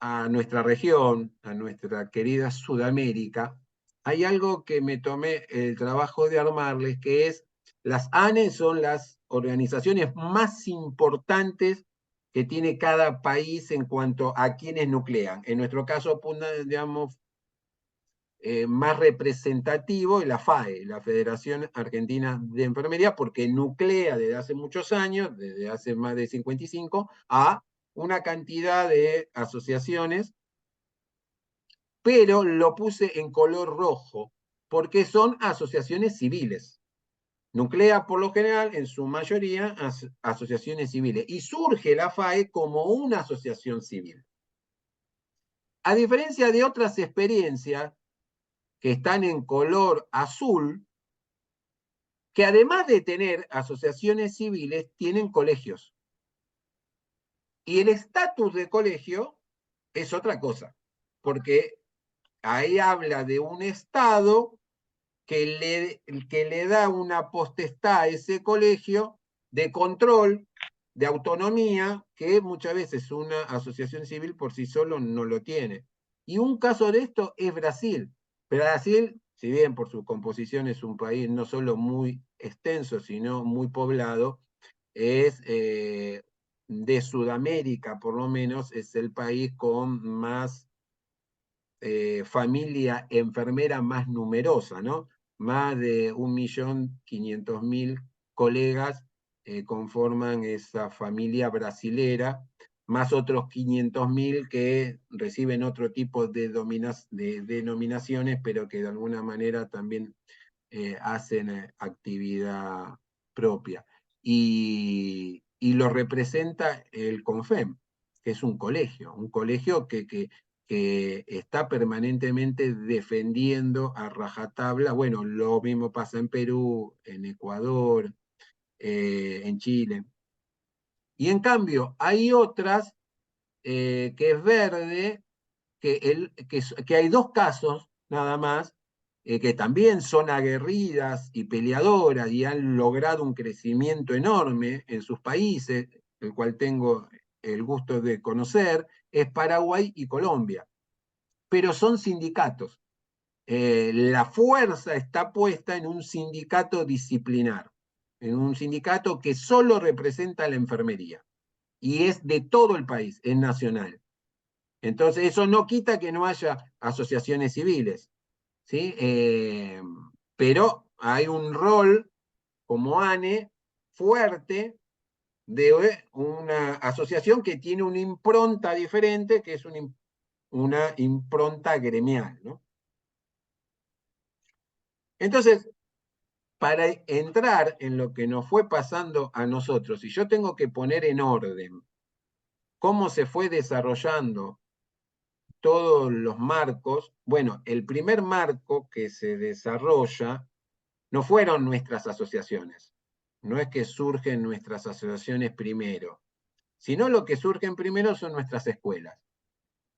a nuestra región, a nuestra querida Sudamérica, hay algo que me tomé el trabajo de armarles, que es las ANE son las organizaciones más importantes que tiene cada país en cuanto a quienes nuclean. En nuestro caso, digamos, más representativo es la FAE, la Federación Argentina de Enfermería, porque nuclea desde hace muchos años, desde hace más de 55, a una cantidad de asociaciones, pero lo puse en color rojo, porque son asociaciones civiles. Nuclea, por lo general, en su mayoría, asociaciones civiles. Y surge la FAE como una asociación civil. A diferencia de otras experiencias que están en color azul, que además de tener asociaciones civiles, tienen colegios. Y el estatus de colegio es otra cosa, porque ahí habla de un Estado que le da una potestad a ese colegio de control, de autonomía, que muchas veces una asociación civil por sí solo no lo tiene. Y un caso de esto es Brasil. Brasil, si bien por su composición es un país no solo muy extenso, sino muy poblado, es de Sudamérica, por lo menos, es el país con más familia enfermera más numerosa, ¿no? Más de 1.500.000 colegas conforman esa familia brasilera, más otros 500.000 que reciben otro tipo de denominaciones, pero que de alguna manera también hacen actividad propia. Y lo representa el CONFEM, que es un colegio que está permanentemente defendiendo a rajatabla. Bueno, lo mismo pasa en Perú, en Ecuador, en Chile. Y en cambio, hay otras que es verde, que hay dos casos nada más, que también son aguerridas y peleadoras y han logrado un crecimiento enorme en sus países, el cual tengo el gusto de conocer, es Paraguay y Colombia. Pero son sindicatos. La fuerza está puesta en un sindicato disciplinar, en un sindicato que solo representa la enfermería. Y es de todo el país, es nacional. Entonces, eso no quita que no haya asociaciones civiles, ¿sí? Pero hay un rol como ANE fuerte de una asociación que tiene una impronta diferente, que es una impronta gremial, ¿no? Entonces, para entrar en lo que nos fue pasando a nosotros, y yo tengo que poner en orden cómo se fue desarrollando todos los marcos, bueno, el primer marco que se desarrolla no fueron nuestras asociaciones, no es que surgen nuestras asociaciones primero, sino lo que surgen primero son nuestras escuelas.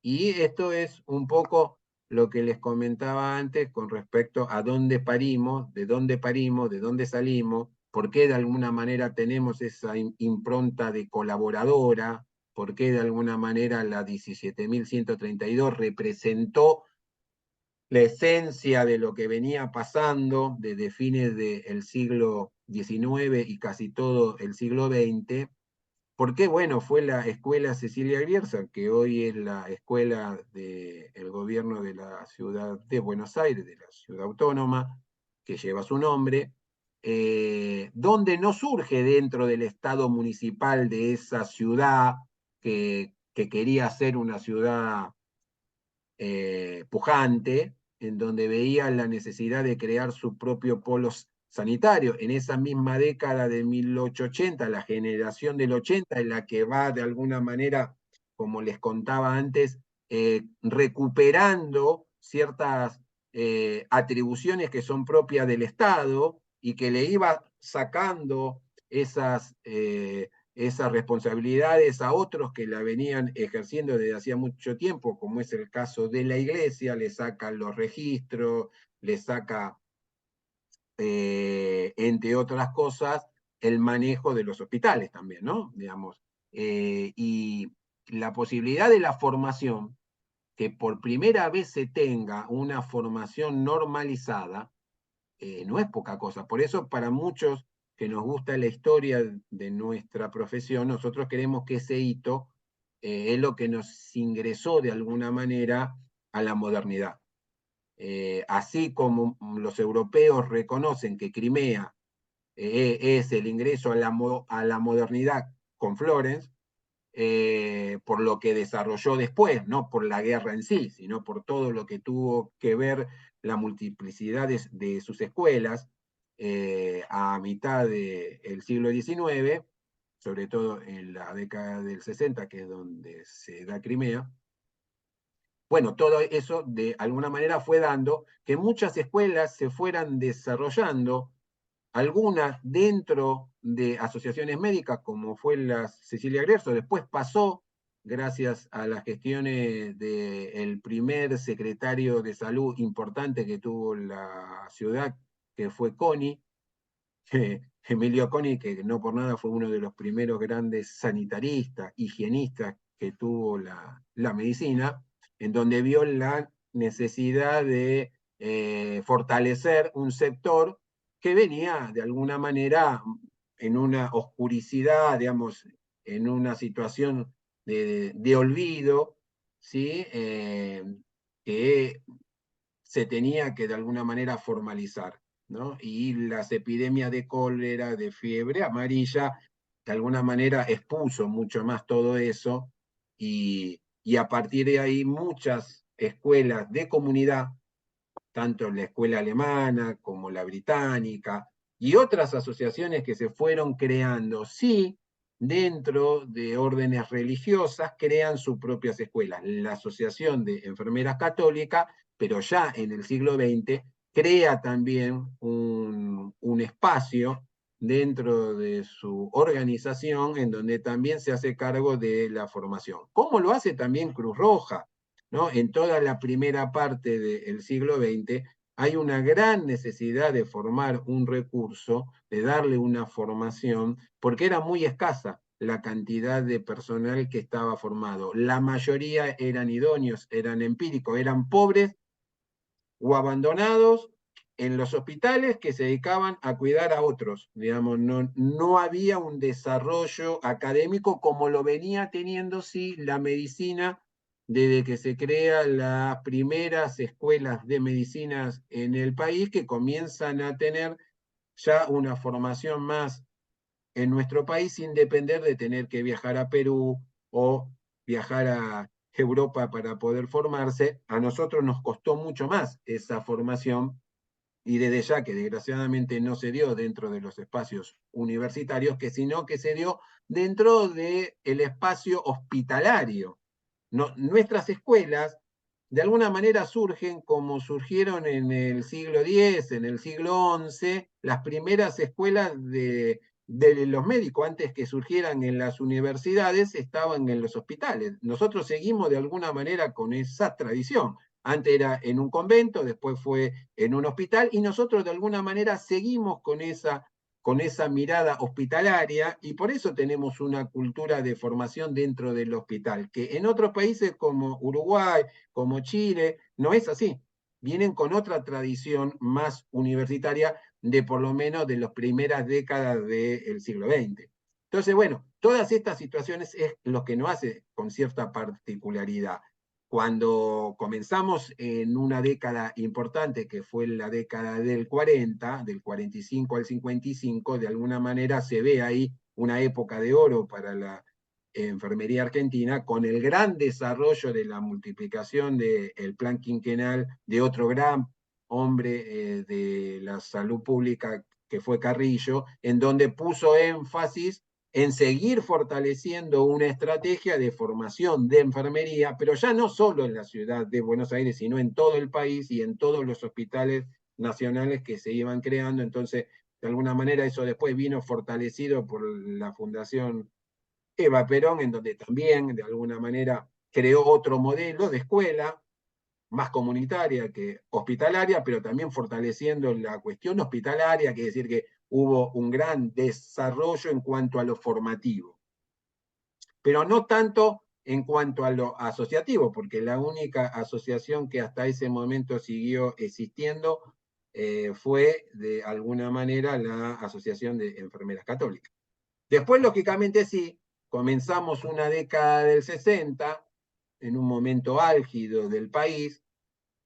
Y esto es un poco lo que les comentaba antes con respecto a dónde parimos, de dónde salimos, por qué de alguna manera tenemos esa impronta de colaboradora, por qué de alguna manera la 17.132 representó la esencia de lo que venía pasando desde fines del siglo XIX y casi todo el siglo XX. ¿Por qué? Bueno, fue la escuela Cecilia Bierza, que hoy es la escuela del gobierno de la ciudad de Buenos Aires, de la ciudad autónoma, que lleva su nombre, donde no surge dentro del estado municipal de esa ciudad que quería ser una ciudad pujante, en donde veía la necesidad de crear su propio polo sanitario. En esa misma década de 1880, la generación del 80 en la que va de alguna manera, como les contaba antes, recuperando ciertas atribuciones que son propias del Estado y que le iba sacando esas responsabilidades a otros que la venían ejerciendo desde hacía mucho tiempo, como es el caso de la iglesia, le sacan los registros, le saca, entre otras cosas, el manejo de los hospitales también, ¿no? Digamos. Y la posibilidad de la formación, que por primera vez se tenga una formación normalizada, no es poca cosa. Por eso, para muchos que nos gusta la historia de nuestra profesión, nosotros queremos que ese hito es lo que nos ingresó de alguna manera a la modernidad. así como los europeos reconocen que Crimea es el ingreso a la modernidad con Florence, por lo que desarrolló después, no por la guerra en sí, sino por todo lo que tuvo que ver la multiplicidad de sus escuelas a mitad del siglo XIX, sobre todo en la década del 60, que es donde se da Crimea. Bueno, todo eso de alguna manera fue dando que muchas escuelas se fueran desarrollando, algunas dentro de asociaciones médicas, como fue la Cecilia Grierzo. Después pasó, gracias a las gestiones del primer secretario de salud importante que tuvo la ciudad, que fue Coni, Emilio Coni, que no por nada fue uno de los primeros grandes sanitaristas, higienistas que tuvo la medicina, en donde vio la necesidad de fortalecer un sector que venía de alguna manera en una oscuridad, digamos, en una situación de olvido, ¿sí? Que se tenía que de alguna manera formalizar, ¿no? Y las epidemias de cólera, de fiebre amarilla, de alguna manera expuso mucho más todo eso, y a partir de ahí muchas escuelas de comunidad, tanto la escuela alemana como la británica, y otras asociaciones que se fueron creando, sí, dentro de órdenes religiosas, crean sus propias escuelas. La Asociación de Enfermeras Católicas, pero ya en el siglo XX, crea también un espacio dentro de su organización en donde también se hace cargo de la formación. ¿Cómo lo hace también Cruz Roja? ¿No? En toda la primera parte del siglo XX hay una gran necesidad de formar un recurso, de darle una formación, porque era muy escasa la cantidad de personal que estaba formado. La mayoría eran idóneos, eran empíricos, eran pobres o abandonados en los hospitales que se dedicaban a cuidar a otros. Digamos, no había un desarrollo académico como lo venía teniendo, sí, la medicina desde que se crean las primeras escuelas de medicinas en el país, que comienzan a tener ya una formación más en nuestro país sin depender de tener que viajar a Perú o viajar a Europa para poder formarse. A nosotros nos costó mucho más esa formación, y desde ya que desgraciadamente no se dio dentro de los espacios universitarios, sino que se dio dentro del espacio hospitalario. Nuestras escuelas de alguna manera surgen como surgieron en el siglo X, en el siglo XI, las primeras escuelas de los médicos, antes que surgieran en las universidades, estaban en los hospitales. Nosotros seguimos de alguna manera con esa tradición. Antes era en un convento, después fue en un hospital, y nosotros de alguna manera seguimos con esa mirada hospitalaria, y por eso tenemos una cultura de formación dentro del hospital, que en otros países como Uruguay, como Chile, no es así. Vienen con otra tradición más universitaria de por lo menos de las primeras décadas del siglo XX. Entonces, bueno, todas estas situaciones es lo que nos hace con cierta particularidad. Cuando comenzamos en una década importante, que fue la década del 40, del 45 al 55, de alguna manera se ve ahí una época de oro para la enfermería argentina, con el gran desarrollo de la multiplicación del plan quinquenal de otro gran hombre de la salud pública, que fue Carrillo, en donde puso énfasis en seguir fortaleciendo una estrategia de formación de enfermería, pero ya no solo en la ciudad de Buenos Aires, sino en todo el país y en todos los hospitales nacionales que se iban creando. Entonces, de alguna manera, eso después vino fortalecido por la Fundación Eva Perón, en donde también, de alguna manera, creó otro modelo de escuela, más comunitaria que hospitalaria, pero también fortaleciendo la cuestión hospitalaria, que es decir, que hubo un gran desarrollo en cuanto a lo formativo, pero no tanto en cuanto a lo asociativo, porque la única asociación que hasta ese momento siguió existiendo fue de alguna manera la Asociación de Enfermeras Católicas. Después, lógicamente, sí, comenzamos una década del 60, en un momento álgido del país,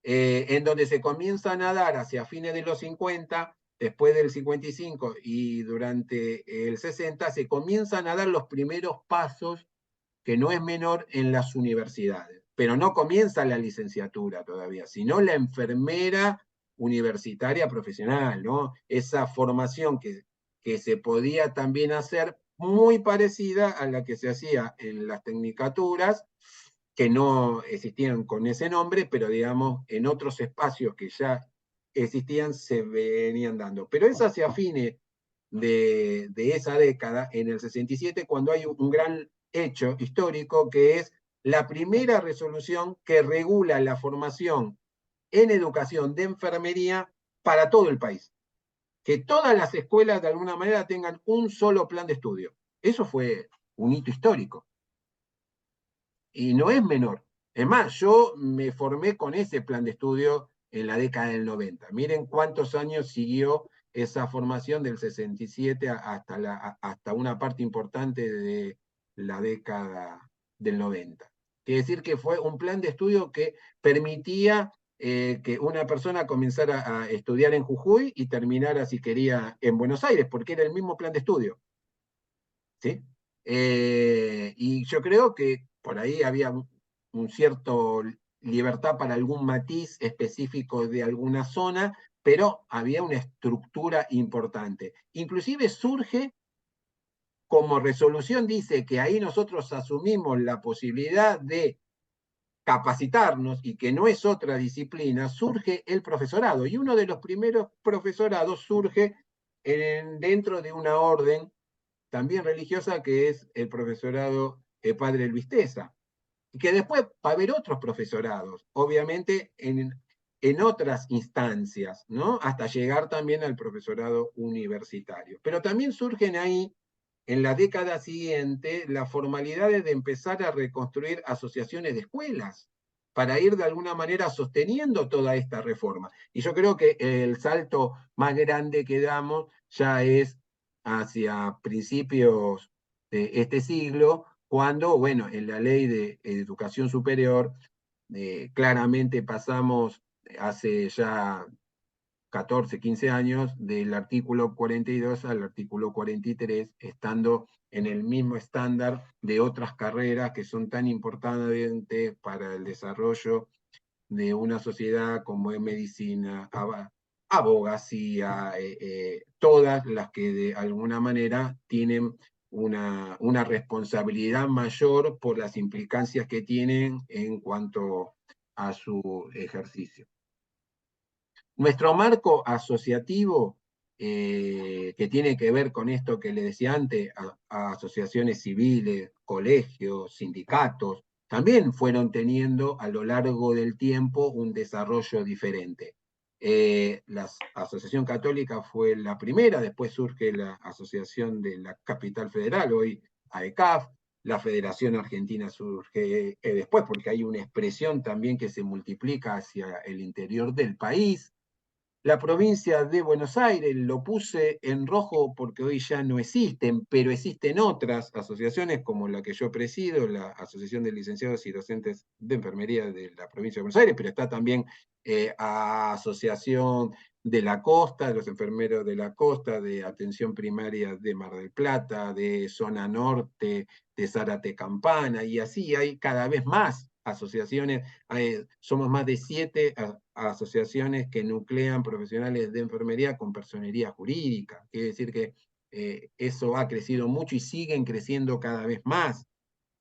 en donde se comienzan a dar hacia fines de los 50, después del 55 y durante el 60, se comienzan a dar los primeros pasos, que no es menor, en las universidades. Pero no comienza la licenciatura todavía, sino la enfermera universitaria profesional, ¿no? Esa formación que se podía también hacer muy parecida a la que se hacía en las tecnicaturas, que no existían con ese nombre, pero digamos, en otros espacios que ya existían se venían dando. Pero es hacia fines de esa década, en el 67, cuando hay un gran hecho histórico, que es la primera resolución que regula la formación en educación de enfermería para todo el país. Que todas las escuelas de alguna manera tengan un solo plan de estudio. Eso fue un hito histórico. Y no es menor. Es más, yo me formé con ese plan de estudio en la década del 90. Miren cuántos años siguió esa formación del 67 hasta una parte importante de la década del 90. Quiere decir que fue un plan de estudio que permitía que una persona comenzara a estudiar en Jujuy y terminara, si quería, en Buenos Aires, porque era el mismo plan de estudio. ¿Sí? Y yo creo que por ahí había un cierto libertad para algún matiz específico de alguna zona, pero había una estructura importante. Inclusive surge como resolución, dice que ahí nosotros asumimos la posibilidad de capacitarnos y que no es otra disciplina, surge el profesorado. Y uno de los primeros profesorados surge dentro de una orden también religiosa, que es el profesorado Padre Luis Tesa, y que después va a haber otros profesorados, obviamente en otras instancias, ¿no? Hasta llegar también al profesorado universitario. Pero también surgen ahí, en la década siguiente, las formalidades de empezar a reconstruir asociaciones de escuelas, para ir de alguna manera sosteniendo toda esta reforma. Y yo creo que el salto más grande que damos ya es hacia principios de este siglo, cuando, bueno, en la ley de educación superior, claramente pasamos hace ya 14, 15 años, del artículo 42 al artículo 43, estando en el mismo estándar de otras carreras que son tan importantes para el desarrollo de una sociedad, como es medicina, abogacía, todas las que de alguna manera tienen una responsabilidad mayor por las implicancias que tienen en cuanto a su ejercicio. Nuestro marco asociativo, que tiene que ver con esto que le decía antes, a asociaciones civiles, colegios, sindicatos, también fueron teniendo a lo largo del tiempo un desarrollo diferente. La Asociación Católica fue la primera, después surge la Asociación de la Capital Federal, hoy AECAF, la Federación Argentina surge después, porque hay una expresión también que se multiplica hacia el interior del país. La provincia de Buenos Aires lo puse en rojo porque hoy ya no existen, pero existen otras asociaciones como la que yo presido, la Asociación de Licenciados y Docentes de Enfermería de la provincia de Buenos Aires, pero está también Asociación de la Costa, de los enfermeros de la costa, de atención primaria de Mar del Plata, de Zona Norte, de Zárate Campana, y así hay cada vez más asociaciones. Somos más de 7 asociaciones que nuclean profesionales de enfermería con personería jurídica. Quiere decir que eso ha crecido mucho y siguen creciendo cada vez más.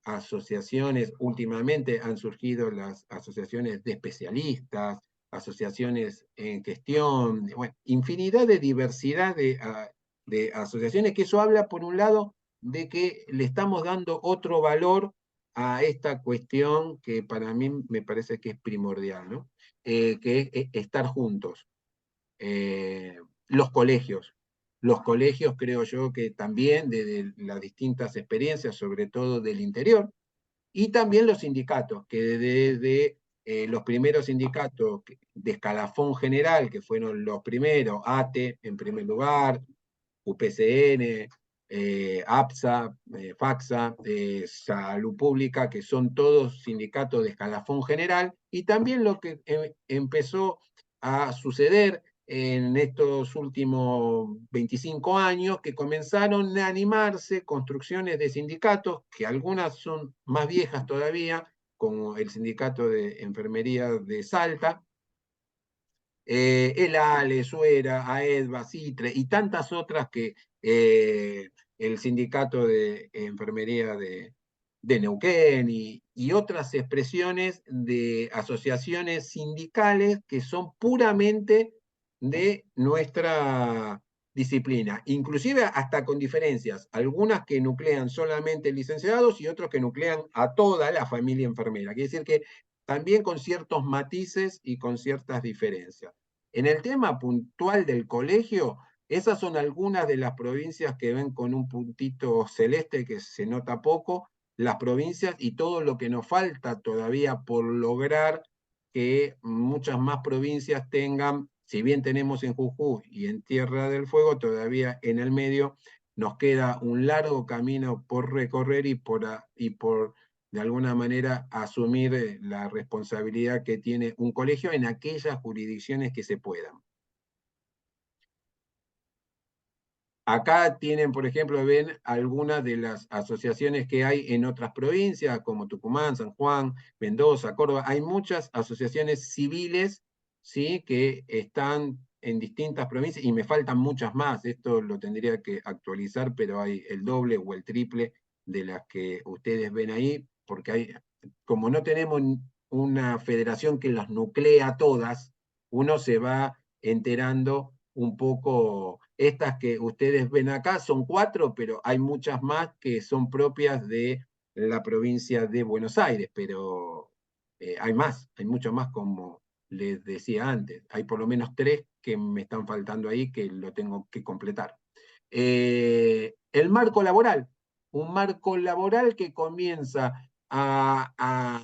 Asociaciones, últimamente han surgido las asociaciones de especialistas, asociaciones en gestión, bueno, infinidad de diversidad de asociaciones, que eso habla, por un lado, de que le estamos dando otro valor a esta cuestión que para mí me parece que es primordial, ¿no? Que es estar juntos. Los colegios. Los colegios, creo yo, que también desde las distintas experiencias, sobre todo del interior, y también los sindicatos, que desde los primeros sindicatos de escalafón general, que fueron los primeros, ATE en primer lugar, UPCN, APSA, FACSA, Salud Pública, que son todos sindicatos de escalafón general, y también lo que empezó a suceder en estos últimos 25 años, que comenzaron a animarse construcciones de sindicatos, que algunas son más viejas todavía, como el Sindicato de Enfermería de Salta, el ALE, Suera, AEDVA, CITRE y tantas otras que el Sindicato de Enfermería de Neuquén y otras expresiones de asociaciones sindicales que son puramente de nuestra disciplina, inclusive hasta con diferencias, algunas que nuclean solamente licenciados y otros que nuclean a toda la familia enfermera. Quiere decir que también con ciertos matices y con ciertas diferencias. En el tema puntual del colegio, esas son algunas de las provincias que ven con un puntito celeste que se nota poco, las provincias y todo lo que nos falta todavía por lograr que muchas más provincias tengan, si bien tenemos en Jujuy y en Tierra del Fuego, todavía en el medio nos queda un largo camino por recorrer y por de alguna manera asumir la responsabilidad que tiene un colegio en aquellas jurisdicciones que se puedan. Acá tienen, por ejemplo, ven algunas de las asociaciones que hay en otras provincias, como Tucumán, San Juan, Mendoza, Córdoba. Hay muchas asociaciones civiles, ¿sí?, que están en distintas provincias y me faltan muchas más. Esto lo tendría que actualizar, pero hay el doble o el triple de las que ustedes ven ahí, porque hay, como no tenemos una federación que las nuclea todas, uno se va enterando un poco. Estas que ustedes ven acá son 4, pero hay muchas más que son propias de la provincia de Buenos Aires, pero hay más, hay mucho más, como les decía antes. Hay por lo menos 3 que me están faltando ahí que lo tengo que completar. El marco laboral, un marco laboral que comienza a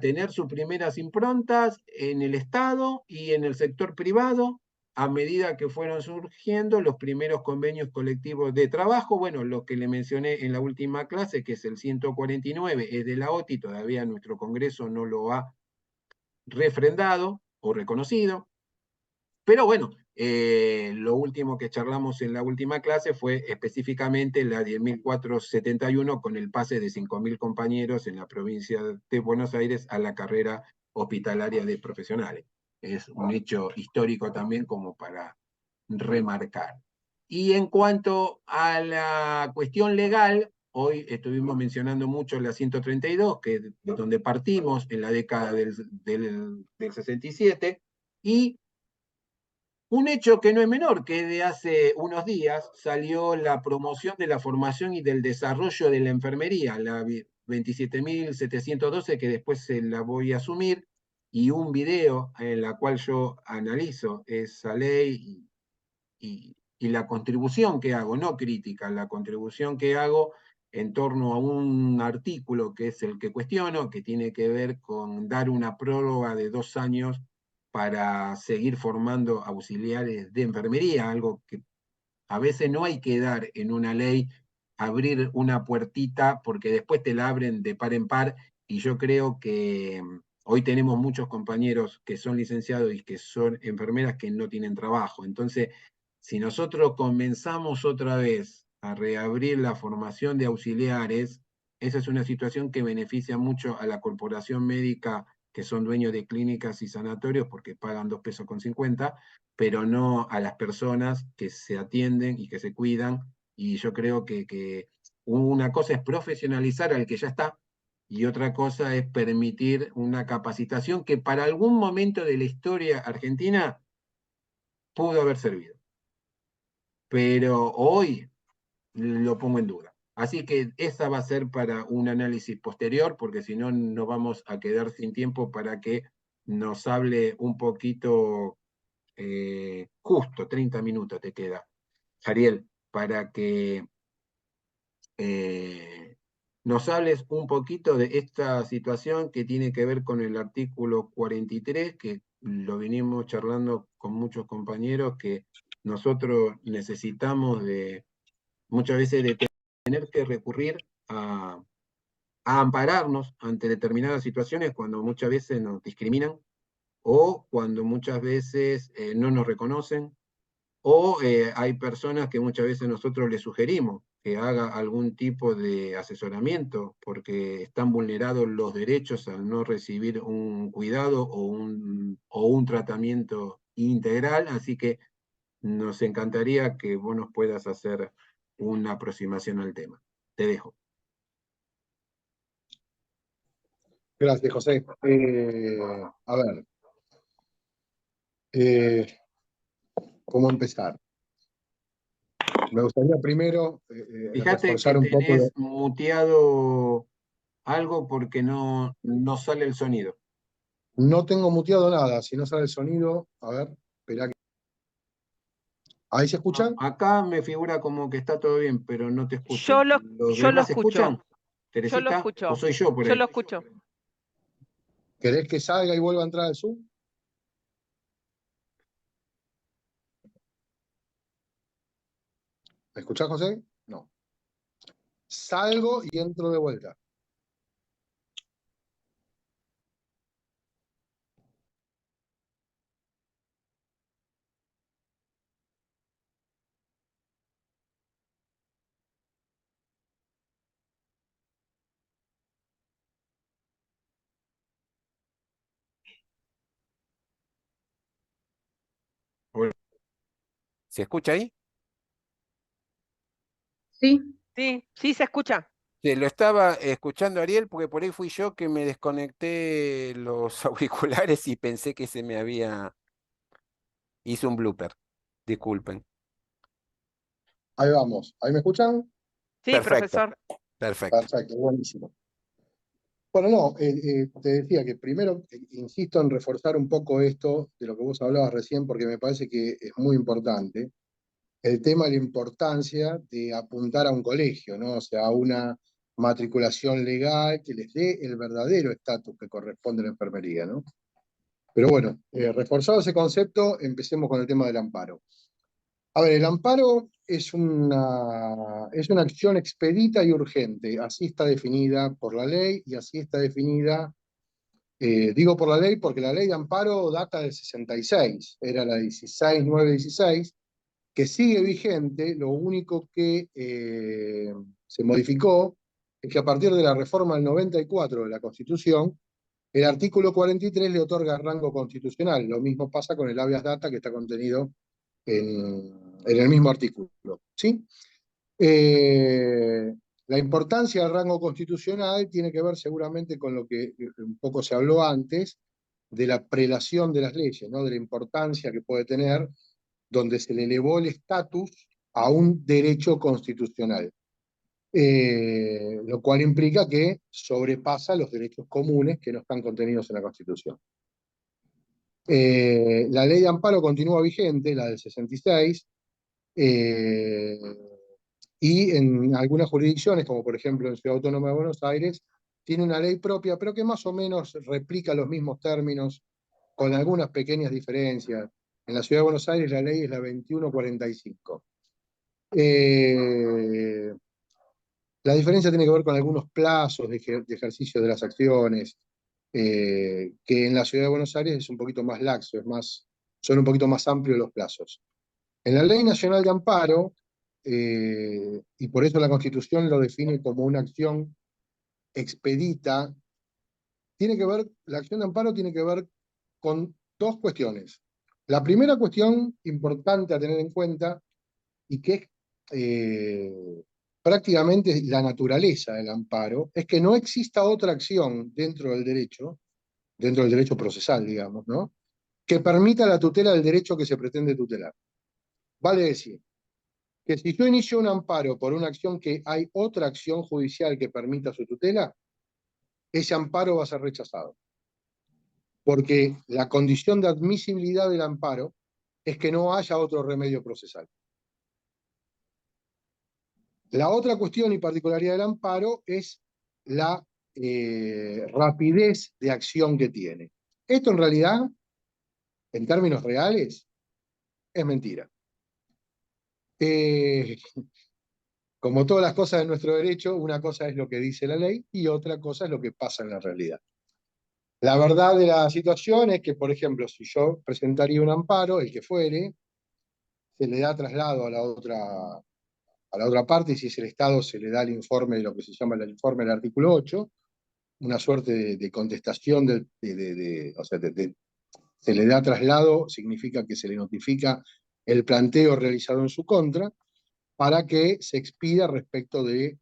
tener sus primeras improntas en el Estado y en el sector privado, a medida que fueron surgiendo los primeros convenios colectivos de trabajo. Bueno, lo que le mencioné en la última clase, que es el 149, es de la OTI, todavía nuestro Congreso no lo ha refrendado o reconocido. Pero bueno, lo último que charlamos en la última clase fue específicamente la 10.471 con el pase de 5.000 compañeros en la provincia de Buenos Aires a la carrera hospitalaria de profesionales. Es un hecho histórico también como para remarcar. Y en cuanto a la cuestión legal, hoy estuvimos mencionando mucho la 132, que es de donde partimos en la década del 67, y un hecho que no es menor, que de hace unos días salió la promoción de la formación y del desarrollo de la enfermería, la 27.712, que después se la voy a asumir, y un video en la cual yo analizo esa ley y la contribución que hago, no crítica, la contribución que hago en torno a un artículo que es el que cuestiono, que tiene que ver con dar una prórroga de 2 años para seguir formando auxiliares de enfermería, algo que a veces no hay que dar en una ley, abrir una puertita porque después te la abren de par en par, y yo creo que hoy tenemos muchos compañeros que son licenciados y que son enfermeras que no tienen trabajo. Entonces, si nosotros comenzamos otra vez a reabrir la formación de auxiliares, esa es una situación que beneficia mucho a la corporación médica, que son dueños de clínicas y sanatorios porque pagan 2,50 pesos, pero no a las personas que se atienden y que se cuidan. Y yo creo que una cosa es profesionalizar al que ya está y otra cosa es permitir una capacitación que para algún momento de la historia argentina pudo haber servido, pero hoy lo pongo en duda. Así que esa va a ser para un análisis posterior, porque si no, nos vamos a quedar sin tiempo para que nos hable un poquito, justo 30 minutos te queda, Ariel, para que nos hables un poquito de esta situación que tiene que ver con el artículo 43, que lo vinimos charlando con muchos compañeros, que nosotros necesitamos de muchas veces de tener que recurrir a ampararnos ante determinadas situaciones cuando muchas veces nos discriminan o cuando muchas veces no nos reconocen, o hay personas que muchas veces nosotros les sugerimos que haga algún tipo de asesoramiento porque están vulnerados los derechos al no recibir un cuidado o un tratamiento integral, así que nos encantaría que vos nos puedas hacer una aproximación al tema. Te dejo. Gracias, José. A ver, ¿cómo empezar? Me gustaría primero Fíjate que reforzar un poco. tenés muteado algo porque no sale el sonido. No tengo muteado nada, si no sale el sonido, a ver, espera que. ¿Ahí se escuchan? Acá me figura como que está todo bien, pero no te escucho. Yo lo, ¿Los yo lo demás se escucho. escuchan? Yo lo ¿Teresita? ¿O escucho. soy yo por Yo ahí? lo escucho. ¿Querés que salga y vuelva a entrar al Zoom? ¿Me escuchás, José? No. Salgo y entro de vuelta. ¿Se escucha ahí? Sí, Sí, sí se escucha. Sí, lo estaba escuchando Ariel porque por ahí fui yo que me desconecté los auriculares y pensé que se me había... Hice un blooper. Disculpen. Ahí vamos. ¿Ahí me escuchan? Sí, Perfecto, profesor. perfecto. Perfecto, buenísimo. Bueno, no, te decía que primero insisto en reforzar un poco esto de lo que vos hablabas recién, porque me parece que es muy importante. El tema de la importancia de apuntar a un colegio, ¿no? O sea, a una matriculación legal que les dé el verdadero estatus que corresponde a la enfermería, ¿no? Pero bueno, reforzado ese concepto, empecemos con el tema del amparo. A ver, el amparo es una acción expedita y urgente, así está definida por la ley y así está definida, digo por la ley porque la ley de amparo data del 66, era la 16916, que sigue vigente. Lo único que se modificó es que a partir de la reforma del 94 de la Constitución, el artículo 43 le otorga rango constitucional. Lo mismo pasa con el habeas data que está contenido en el mismo artículo, ¿sí? La importancia del rango constitucional tiene que ver seguramente con lo que un poco se habló antes, de la prelación de las leyes, ¿no? De la importancia que puede tener, donde se le elevó el estatus a un derecho constitucional, lo cual implica que sobrepasa los derechos comunes que no están contenidos en la Constitución. La ley de amparo continúa vigente, la del 66, y en algunas jurisdicciones, como por ejemplo en Ciudad Autónoma de Buenos Aires, tiene una ley propia, pero que más o menos replica los mismos términos, con algunas pequeñas diferencias. En la Ciudad de Buenos Aires la ley es la 2145. La diferencia tiene que ver con algunos plazos de ejercicio de las acciones, que en la Ciudad de Buenos Aires es un poquito más laxo, son un poquito más amplios los plazos. En la Ley Nacional de Amparo, y por eso la Constitución lo define como una acción expedita, la acción de amparo tiene que ver con dos cuestiones. La primera cuestión importante a tener en cuenta, y que es prácticamente la naturaleza del amparo, es que no exista otra acción dentro del derecho procesal, digamos, ¿no? Que permita la tutela del derecho que se pretende tutelar. Vale decir, que si yo inicio un amparo por una acción que hay otra acción judicial que permita su tutela, ese amparo va a ser rechazado. Porque la condición de admisibilidad del amparo es que no haya otro remedio procesal. La otra cuestión y particularidad del amparo es la rapidez de acción que tiene. Esto en realidad, en términos reales, es mentira. como todas las cosas de nuestro derecho, una cosa es lo que dice la ley y otra cosa es lo que pasa en la realidad. La verdad de la situación es que, por ejemplo, si yo presentaría un amparo, el que fuere, se le da traslado a la otra parte, y si es el Estado se le da el informe de lo que se llama el informe del artículo 8, una suerte de contestación, o sea, se le da traslado, significa que se le notifica el planteo realizado en su contra, para que se expida respecto del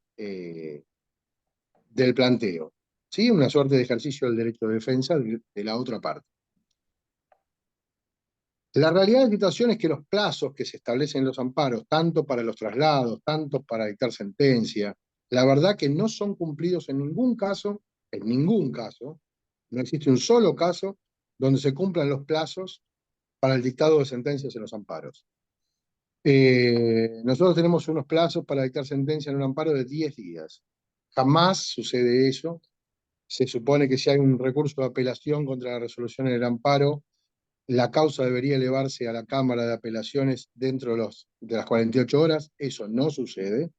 planteo. ¿Sí? Una suerte de ejercicio del derecho de defensa de la otra parte. La realidad de la situación es que los plazos que se establecen en los amparos, tanto para los traslados, tanto para dictar sentencia, la verdad que no son cumplidos en ningún caso, no existe un solo caso donde se cumplan los plazos para el dictado de sentencias en los amparos. Nosotros tenemos unos plazos para dictar sentencia en un amparo de 10 días. Jamás sucede eso. Se supone que si hay un recurso de apelación contra la resolución en el amparo, la causa debería elevarse a la Cámara de Apelaciones dentro de las 48 horas. Eso no sucede.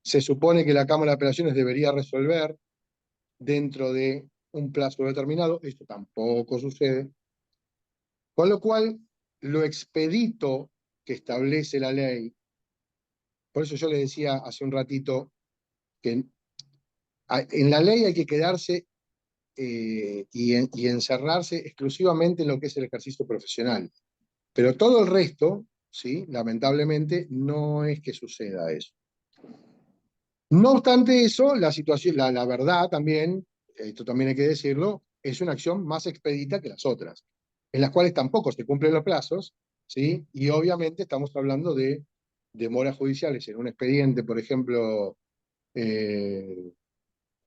Se supone que la Cámara de Apelaciones debería resolver dentro de un plazo determinado. Esto tampoco sucede. Con lo cual, lo expedito que establece la ley, por eso yo le decía hace un ratito que en la ley hay que quedarse y encerrarse exclusivamente en lo que es el ejercicio profesional. Pero todo el resto, ¿sí? Lamentablemente, no es que suceda eso. No obstante eso, la situación, la verdad también, esto también hay que decirlo, es una acción más expedita que las otras, en las cuales tampoco se cumplen los plazos, ¿sí? Y obviamente estamos hablando de demoras judiciales en un expediente, por ejemplo,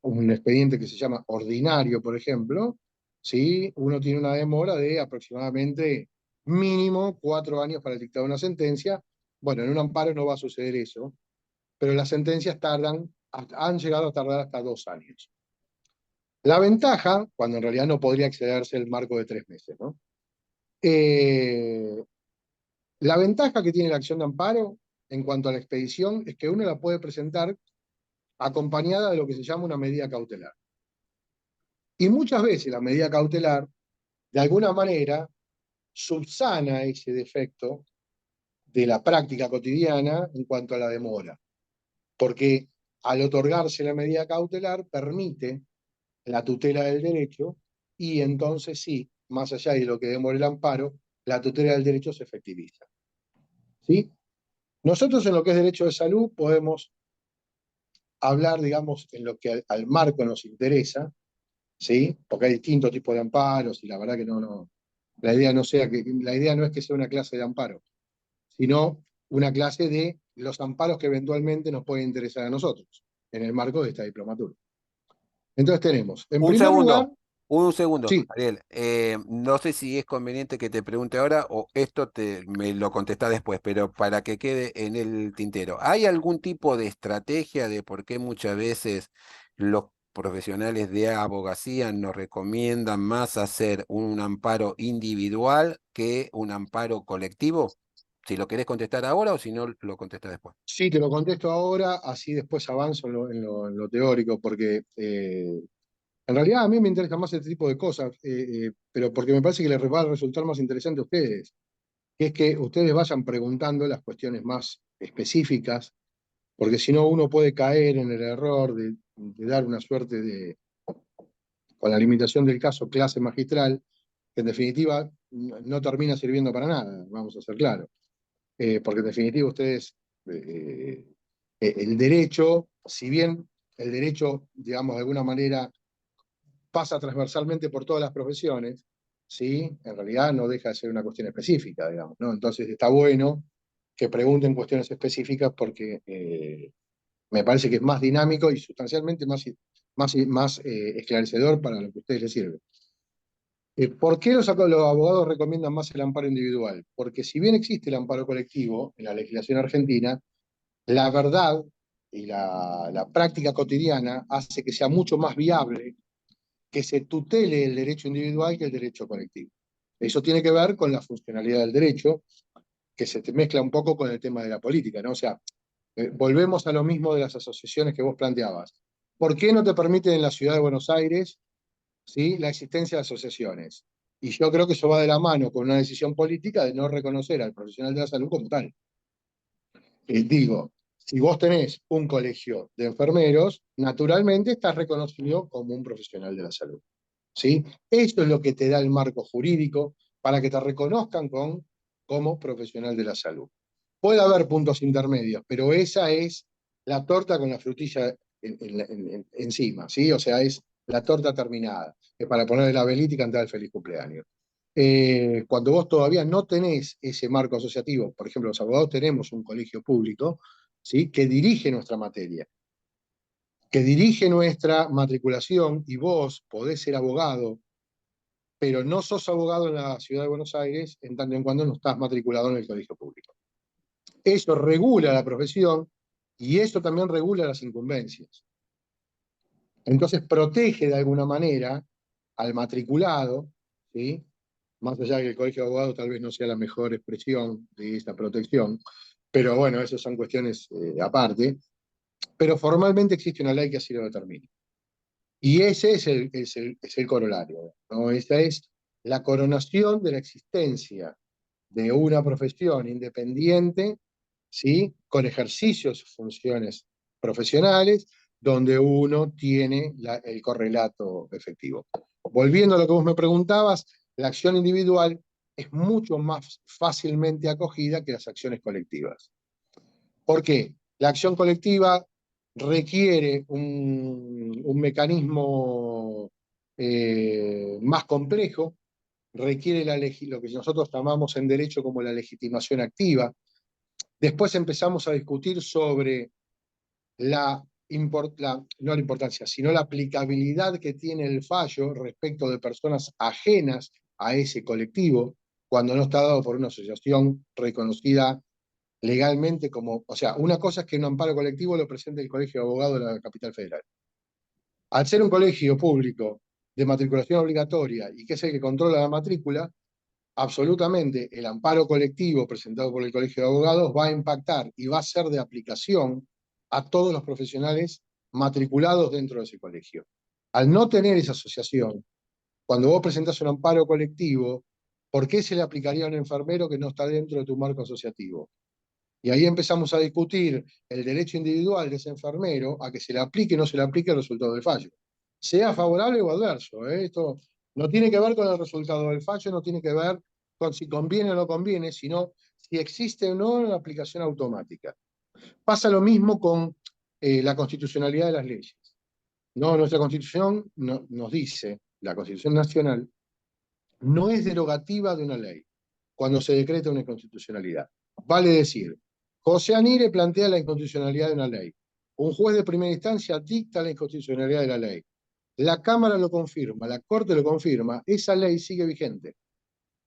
un expediente que se llama ordinario, por ejemplo, ¿sí? Uno tiene una demora de aproximadamente mínimo 4 años para el dictado de una sentencia. Bueno, en un amparo no va a suceder eso, pero las sentencias han llegado a tardar hasta 2 años. La ventaja, cuando en realidad no podría excederse el marco de 3 meses, ¿no? La ventaja que tiene la acción de amparo en cuanto a la expedición es que uno la puede presentar acompañada de lo que se llama una medida cautelar. Y muchas veces la medida cautelar, de alguna manera, subsana ese defecto de la práctica cotidiana en cuanto a la demora. Porque al otorgarse la medida cautelar, permite la tutela del derecho, y entonces sí, más allá de lo que demore el amparo, la tutela del derecho se efectiviza. ¿Sí? Nosotros en lo que es derecho de salud podemos hablar, digamos, en lo que al marco nos interesa, ¿sí? Porque hay distintos tipos de amparos y la verdad que la idea no es que sea una clase de amparo, sino una clase de los amparos que eventualmente nos pueden interesar a nosotros en el marco de esta diplomatura. Entonces tenemos, en primer lugar, Un segundo, sí, Ariel. No sé si es conveniente que te pregunte ahora o esto me lo contestás después, pero para que quede en el tintero. ¿Hay algún tipo de estrategia de por qué muchas veces los profesionales de abogacía nos recomiendan más hacer un amparo individual que un amparo colectivo? Si lo querés contestar ahora o si no, lo contestás después. sí, te lo contesto ahora, así después avanzo en lo teórico, porque en realidad a mí me interesa más este tipo de cosas, pero porque me parece que les va a resultar más interesante a ustedes, que es que ustedes vayan preguntando las cuestiones más específicas, porque si no uno puede caer en el error de dar una suerte con la limitación del caso, clase magistral, que en definitiva no termina sirviendo para nada, vamos a ser claros. Porque en definitiva ustedes, el derecho, si bien el derecho, digamos, de alguna manera pasa transversalmente por todas las profesiones, ¿sí? En realidad no deja de ser una cuestión específica, digamos, ¿no? Entonces está bueno que pregunten cuestiones específicas porque me parece que es más dinámico y sustancialmente más esclarecedor para lo que a ustedes les sirve. ¿Por qué los abogados recomiendan más el amparo individual? Porque si bien existe el amparo colectivo en la legislación argentina, la verdad y la práctica cotidiana hace que sea mucho más viable que se tutele el derecho individual que el derecho colectivo. Eso tiene que ver con la funcionalidad del derecho, que se mezcla un poco con el tema de la política, ¿no? O sea, Volvemos a lo mismo de las asociaciones que vos planteabas. ¿Por qué no te permiten en la ciudad de Buenos Aires, ¿sí?, la existencia de asociaciones? Y yo creo que eso va de la mano con una decisión política de no reconocer al profesional de la salud como tal. Digo, si vos tenés un colegio de enfermeros, naturalmente estás reconocido como un profesional de la salud, ¿sí? Eso es lo que te da el marco jurídico para que te reconozcan como profesional de la salud. Puede haber puntos intermedios, pero esa es la torta con la frutilla encima, ¿sí? O sea, es la torta terminada. Es para ponerle la velita y cantar el feliz cumpleaños. Cuando vos todavía no tenés ese marco asociativo, por ejemplo, los abogados tenemos un colegio público, ¿sí?, que dirige nuestra materia, que dirige nuestra matriculación, y vos podés ser abogado, pero no sos abogado en la ciudad de Buenos Aires en tanto en cuando no estás matriculado en el colegio público. Eso regula la profesión y eso también regula las incumbencias. Entonces protege de alguna manera al matriculado, ¿sí?, más allá de que el colegio de abogados tal vez no sea la mejor expresión de esta protección, pero bueno, esas son cuestiones aparte, pero formalmente existe una ley que así lo determina. Y ese es el corolario, ¿no? Esta es la coronación de la existencia de una profesión independiente, ¿sí?, con ejercicio de sus funciones profesionales, donde uno tiene el correlato efectivo. Volviendo a lo que vos me preguntabas, la acción individual es mucho más fácilmente acogida que las acciones colectivas. ¿Por qué? La acción colectiva requiere un mecanismo más complejo, requiere lo que nosotros llamamos en derecho como la legitimación activa. Después empezamos a discutir sobre no la importancia, sino la aplicabilidad que tiene el fallo respecto de personas ajenas a ese colectivo, cuando no está dado por una asociación reconocida legalmente como, o sea, una cosa es que un amparo colectivo lo presente el Colegio de Abogados de la Capital Federal. Al ser un colegio público de matriculación obligatoria y que es el que controla la matrícula, absolutamente el amparo colectivo presentado por el Colegio de Abogados va a impactar y va a ser de aplicación a todos los profesionales matriculados dentro de ese colegio. Al no tener esa asociación, cuando vos presentás un amparo colectivo, ¿por qué se le aplicaría a un enfermero que no está dentro de tu marco asociativo? Y ahí empezamos a discutir el derecho individual de ese enfermero a que se le aplique o no se le aplique el resultado del fallo. Sea favorable o adverso. Esto no tiene que ver con el resultado del fallo, no tiene que ver con si conviene o no conviene, sino si existe o no la aplicación automática. Pasa lo mismo con la constitucionalidad de las leyes. No, nuestra Constitución nos dice, la Constitución Nacional, no es derogativa de una ley cuando se decreta una inconstitucionalidad. Vale decir, José Anire plantea la inconstitucionalidad de una ley. Un juez de primera instancia dicta la inconstitucionalidad de la ley. La Cámara lo confirma, la Corte lo confirma, esa ley sigue vigente.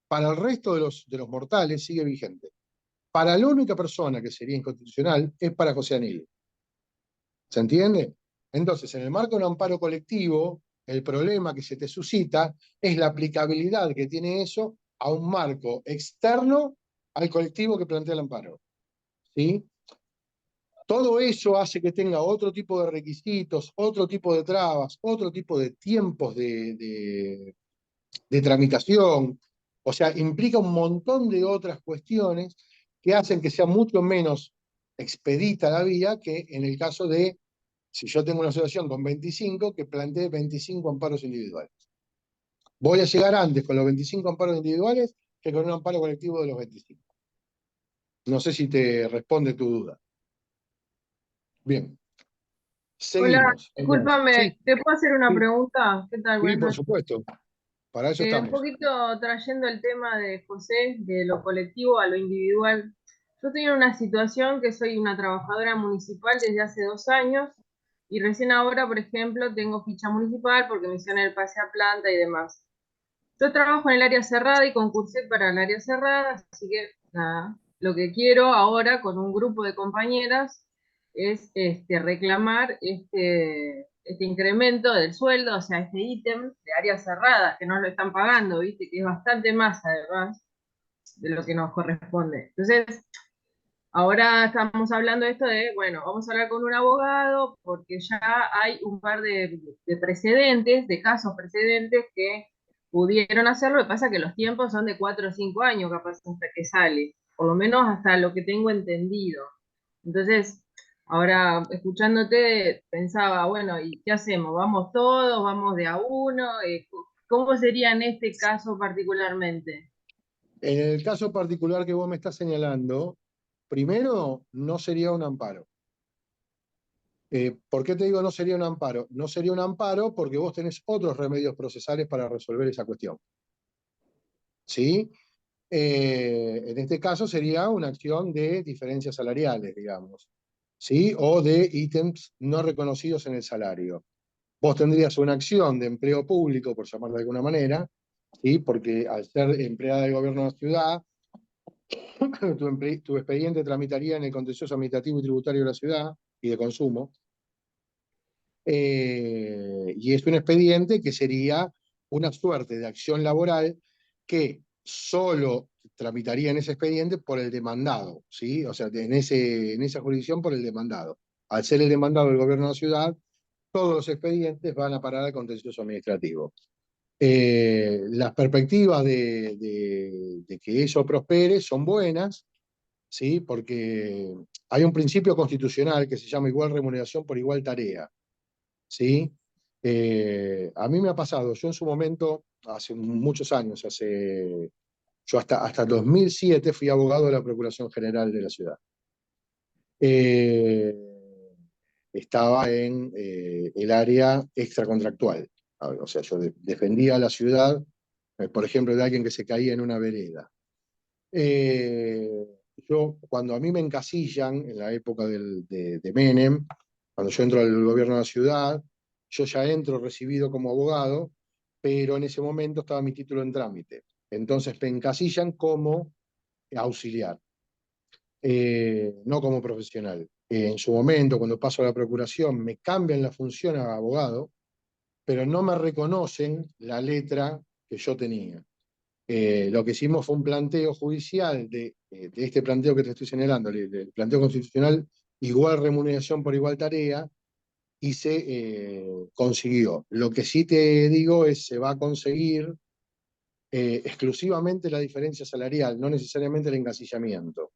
Para el resto de los mortales sigue vigente. Para la única persona que sería inconstitucional es para José Anire. ¿Se entiende? Entonces, en el marco de un amparo colectivo, el problema que se te suscita es la aplicabilidad que tiene eso a un marco externo al colectivo que plantea el amparo. ¿Sí? Todo eso hace que tenga otro tipo de requisitos, otro tipo de trabas, otro tipo de tiempos de tramitación. O sea, implica un montón de otras cuestiones que hacen que sea mucho menos expedita la vía que en el caso de si yo tengo una asociación con 25 que plantee 25 amparos individuales. Voy a llegar antes con los 25 amparos individuales que con un amparo colectivo de los 25. No sé si te responde tu duda. Bien. Hola, Seguimos. discúlpame, Sí, ¿te puedo hacer una sí, pregunta? ¿Qué tal? sí, Buenas por noches. supuesto. Para eso Un estamos. poquito trayendo el tema de José, de lo colectivo a lo individual. Yo estoy en una situación que soy una trabajadora municipal desde hace 2 años y recién ahora, por ejemplo, tengo ficha municipal porque me hicieron el pase a planta y demás. Yo trabajo en el área cerrada y concursé para el área cerrada, así que nada, lo que quiero ahora con un grupo de compañeras es reclamar este incremento del sueldo, o sea, este ítem de área cerrada, que no lo están pagando, ¿viste? Que es bastante más además de lo que nos corresponde. Entonces, Ahora estamos hablando de esto de, bueno, vamos a hablar con un abogado porque ya hay un par de precedentes, de casos precedentes que pudieron hacerlo. Lo que pasa es que los tiempos son de 4 o 5 años, capaz hasta que sale, por lo menos hasta lo que tengo entendido. Entonces, ahora escuchándote, pensaba, bueno, ¿y qué hacemos? ¿Vamos todos? ¿Vamos de a uno? ¿Cómo sería en este caso particularmente? En el caso particular que vos me estás señalando, primero, no sería un amparo. ¿Por qué te digo no sería un amparo? No sería un amparo porque vos tenés otros remedios procesales para resolver esa cuestión. ¿Sí? En este caso sería una acción de diferencias salariales, digamos, ¿sí? O de ítems no reconocidos en el salario. Vos tendrías una acción de empleo público, por llamarlo de alguna manera, ¿sí? Porque al ser empleada del gobierno de la ciudad, tu expediente tramitaría en el contencioso administrativo y tributario de la ciudad y de consumo. Y es un expediente que sería una suerte de acción laboral que solo tramitaría en ese expediente por el demandado, ¿sí? O sea, en esa jurisdicción por el demandado. Al ser el demandado del gobierno de la ciudad, todos los expedientes van a parar al contencioso administrativo. Las perspectivas de que eso prospere son buenas, ¿sí? Porque hay un principio constitucional que se llama igual remuneración por igual tarea, ¿sí? A mí me ha pasado, yo en su momento, hace muchos años, yo hasta 2007 fui abogado de la Procuración General de la ciudad. Eh, Estaba en el área extracontractual. O sea, yo defendía a la ciudad, por ejemplo, de alguien que se caía en una vereda. Eh, cuando a mí me encasillan, en la época de Menem, cuando yo entro al gobierno de la ciudad, yo ya entro recibido como abogado, pero en ese momento estaba mi título en trámite. Entonces me encasillan como auxiliar, no como profesional. En su momento, cuando paso a la procuración, me cambian la función a abogado, pero no me reconocen la letra que yo tenía. Lo que hicimos fue un planteo judicial de este planteo que te estoy señalando, el planteo constitucional, igual remuneración por igual tarea, y se consiguió. Lo que sí te digo es se va a conseguir exclusivamente la diferencia salarial, no necesariamente el encasillamiento,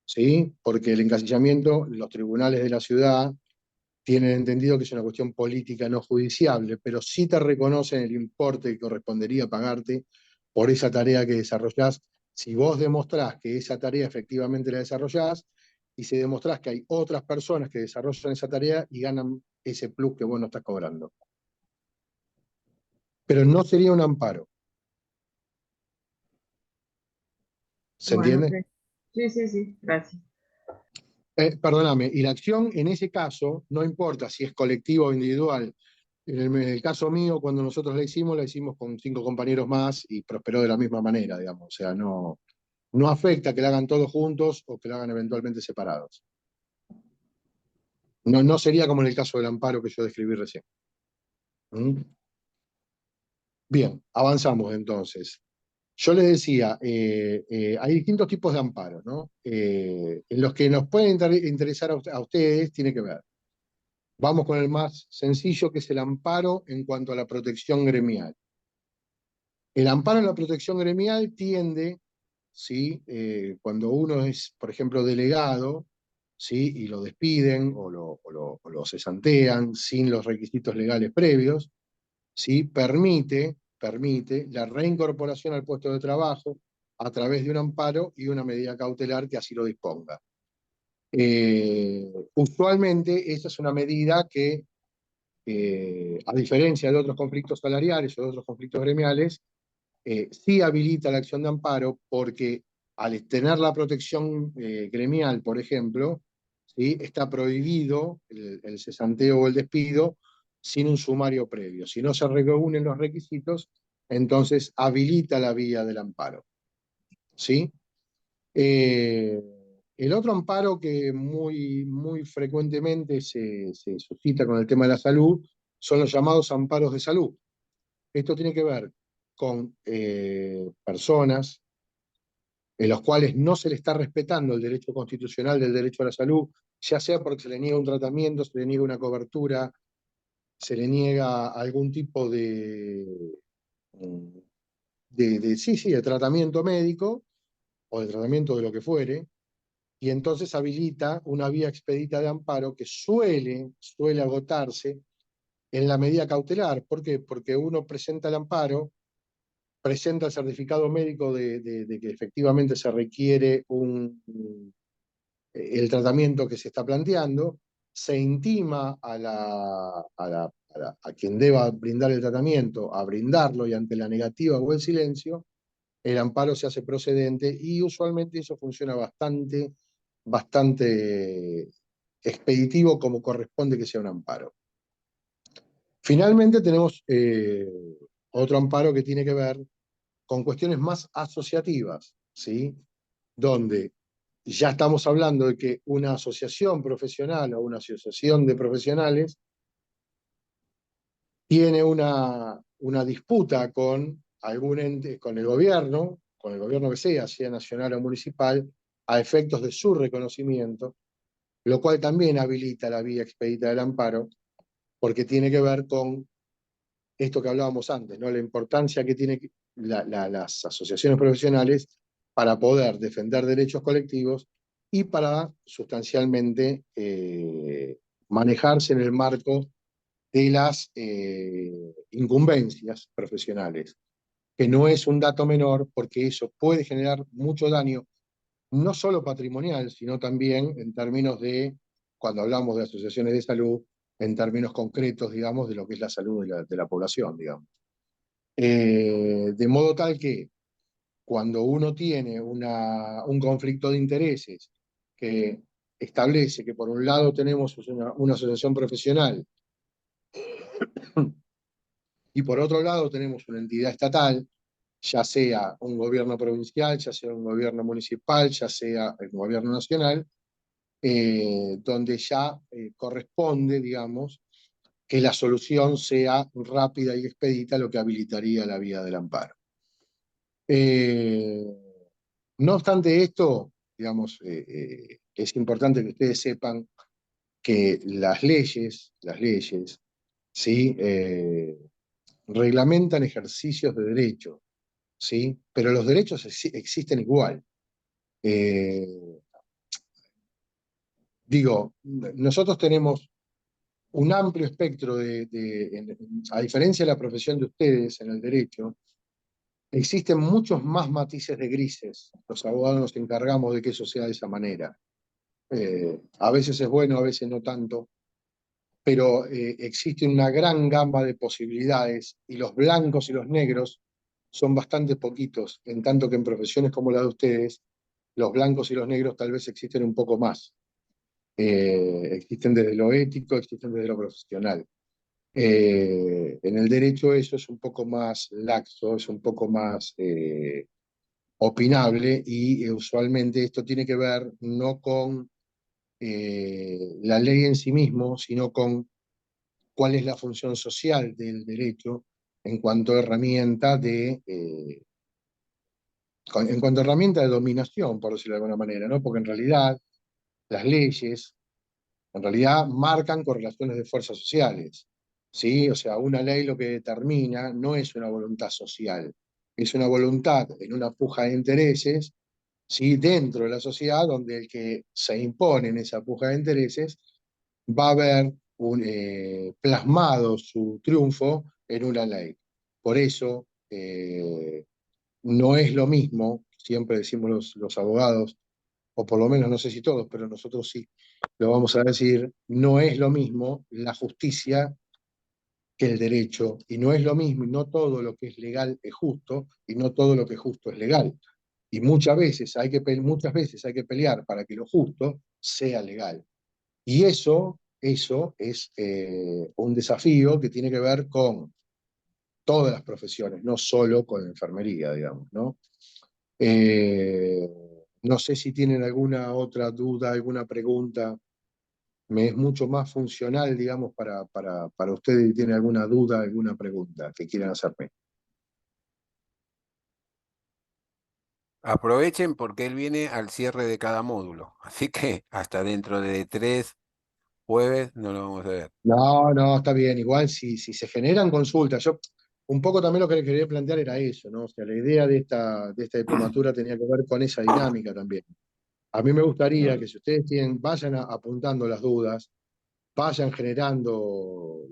¿sí? Porque el encasillamiento, los tribunales de la ciudad tienen entendido que es una cuestión política no judiciable, pero sí te reconocen el importe que correspondería pagarte por esa tarea que desarrollás, si vos demostrás que esa tarea efectivamente la desarrollás y si demostrás que hay otras personas que desarrollan esa tarea y ganan ese plus que vos no estás cobrando. Pero no sería un amparo. ¿Se Bueno, entiende? ok. Sí, sí, sí, gracias. Perdóname, y la acción en ese caso, no importa si es colectiva o individual. En el caso mío, cuando nosotros la hicimos con 5 compañeros más y prosperó de la misma manera, digamos. O sea, no afecta que la hagan todos juntos o que la hagan eventualmente separados. No sería como en el caso del amparo que yo describí recién. ¿Mm? Bien, avanzamos entonces. Yo les decía, hay distintos tipos de amparos, ¿no? En los que nos pueden interesar a ustedes, tiene que ver. Vamos con el más sencillo, que es el amparo en cuanto a la protección gremial. El amparo en la protección gremial tiende, ¿sí? Cuando uno es, por ejemplo, delegado, ¿sí? Y lo despiden o lo cesantean sin los requisitos legales previos, ¿sí? Permite la reincorporación al puesto de trabajo a través de un amparo y una medida cautelar que así lo disponga. Usualmente esa es una medida que, a diferencia de otros conflictos salariales o de otros conflictos gremiales, sí habilita la acción de amparo porque al tener la protección gremial, por ejemplo, ¿sí? Está prohibido el cesanteo o el despido sin un sumario previo. Si no se reúnen los requisitos, entonces habilita la vía del amparo, ¿sí? El otro amparo que muy frecuentemente se suscita con el tema de la salud son los llamados amparos de salud. Esto tiene que ver con personas en los cuales no se le está respetando el derecho constitucional del derecho a la salud, ya sea porque se le niega un tratamiento, se le niega una cobertura, se le niega algún tipo de tratamiento médico o de tratamiento de lo que fuere, y entonces habilita una vía expedita de amparo que suele agotarse en la medida cautelar. ¿Por qué? Porque uno presenta el amparo, presenta el certificado médico de que efectivamente se requiere el tratamiento que se está planteando, se intima a quien deba brindar el tratamiento a brindarlo, y ante la negativa o el silencio, el amparo se hace procedente, y usualmente eso funciona bastante expeditivo, como corresponde que sea un amparo. Finalmente tenemos otro amparo que tiene que ver con cuestiones más asociativas, ¿sí? Donde ya estamos hablando de que una asociación profesional o una asociación de profesionales tiene una disputa con algún ente, con el gobierno que sea nacional o municipal, a efectos de su reconocimiento, lo cual también habilita la vía expedita del amparo, porque tiene que ver con esto que hablábamos antes, ¿no? La importancia que tienen las asociaciones profesionales para poder defender derechos colectivos y para sustancialmente manejarse en el marco de las incumbencias profesionales, que no es un dato menor, porque eso puede generar mucho daño, no solo patrimonial, sino también en términos de, cuando hablamos de asociaciones de salud, en términos concretos, digamos, de lo que es la salud de la población, digamos. De modo tal que cuando uno tiene un conflicto de intereses que establece que por un lado tenemos una asociación profesional y por otro lado tenemos una entidad estatal, ya sea un gobierno provincial, ya sea un gobierno municipal, ya sea el gobierno nacional, donde ya corresponde, digamos, que la solución sea rápida y expedita, lo que habilitaría la vía del amparo. No obstante esto, digamos, es importante que ustedes sepan que las leyes, ¿sí? Reglamentan ejercicios de derecho, ¿sí? Pero los derechos existen igual. Digo, nosotros tenemos un amplio espectro a diferencia de la profesión de ustedes en el derecho, existen muchos más matices de grises. Los abogados nos encargamos de que eso sea de esa manera. A veces es bueno, a veces no tanto, pero existe una gran gama de posibilidades, y los blancos y los negros son bastante poquitos, en tanto que en profesiones como la de ustedes, los blancos y los negros tal vez existen un poco más. Existen desde lo ético, existen desde lo profesional. En el derecho eso es un poco más laxo, es un poco más opinable, y usualmente esto tiene que ver no con la ley en sí mismo, sino con cuál es la función social del derecho en cuanto a herramienta en cuanto a herramienta de dominación, por decirlo de alguna manera, ¿no? Porque en realidad las leyes en realidad marcan correlaciones de fuerzas sociales, ¿sí? O sea, una ley lo que determina no es una voluntad social, es una voluntad en una puja de intereses, ¿sí? Dentro de la sociedad, donde el que se impone en esa puja de intereses va a ver plasmado su triunfo en una ley. Por eso, no es lo mismo, siempre decimos los abogados, o por lo menos no sé si todos, pero nosotros sí lo vamos a decir, no es lo mismo la justicia que el derecho, y no es lo mismo, y no todo lo que es legal es justo, y no todo lo que es justo es legal. Y muchas veces hay que pelear para que lo justo sea legal. Y eso es un desafío que tiene que ver con todas las profesiones, no solo con la enfermería, digamos, ¿no? No sé si tienen alguna otra duda, alguna pregunta. Me es mucho más funcional, digamos, para ustedes, si tienen alguna duda, alguna pregunta que quieran hacerme. Aprovechen porque él viene al cierre de cada módulo. Así que hasta dentro de 3 jueves no lo vamos a ver. No, no, está bien. Igual si se generan consultas, yo un poco también lo que le quería plantear era eso, ¿no? O sea, la idea de esta diplomatura tenía que ver con esa dinámica también. A mí me gustaría que si ustedes vayan apuntando las dudas, vayan generando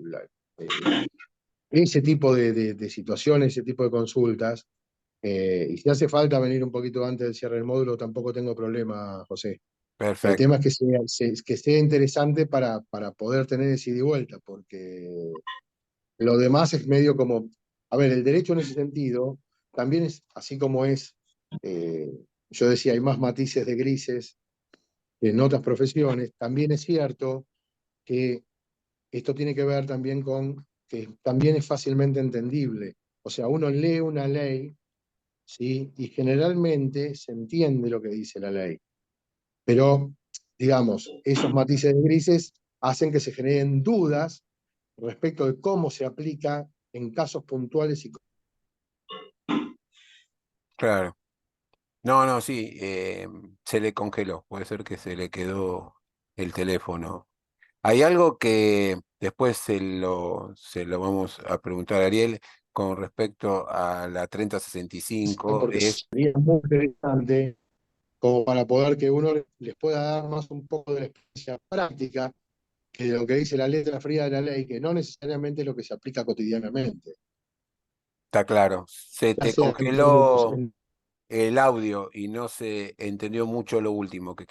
ese tipo de situaciones, ese tipo de consultas. Y si hace falta venir un poquito antes del cierre del módulo, tampoco tengo problema, José. El Perfecto. tema es que sea interesante para poder tener ese ida y vuelta, porque lo demás es medio como, a ver, el derecho en ese sentido también es, así como es, eh, yo decía, hay más matices de grises que en otras profesiones, también es cierto que esto tiene que ver también con que también es fácilmente entendible. O sea, uno lee una ley, ¿sí? Y generalmente se entiende lo que dice la ley. Pero, digamos, esos matices de grises hacen que se generen dudas respecto de cómo se aplica en casos puntuales y Claro. No, no, sí, se le congeló. Puede ser que se le quedó el teléfono. Hay algo que después se lo vamos a preguntar a Ariel con respecto a la 3065. porque sería muy interesante como para poder que uno les pueda dar más un poco de la experiencia práctica que de lo que dice la letra fría de la ley, que no necesariamente es lo que se aplica cotidianamente. Está claro. Se Ya te sea en términos, congeló el audio y no se entendió mucho lo último que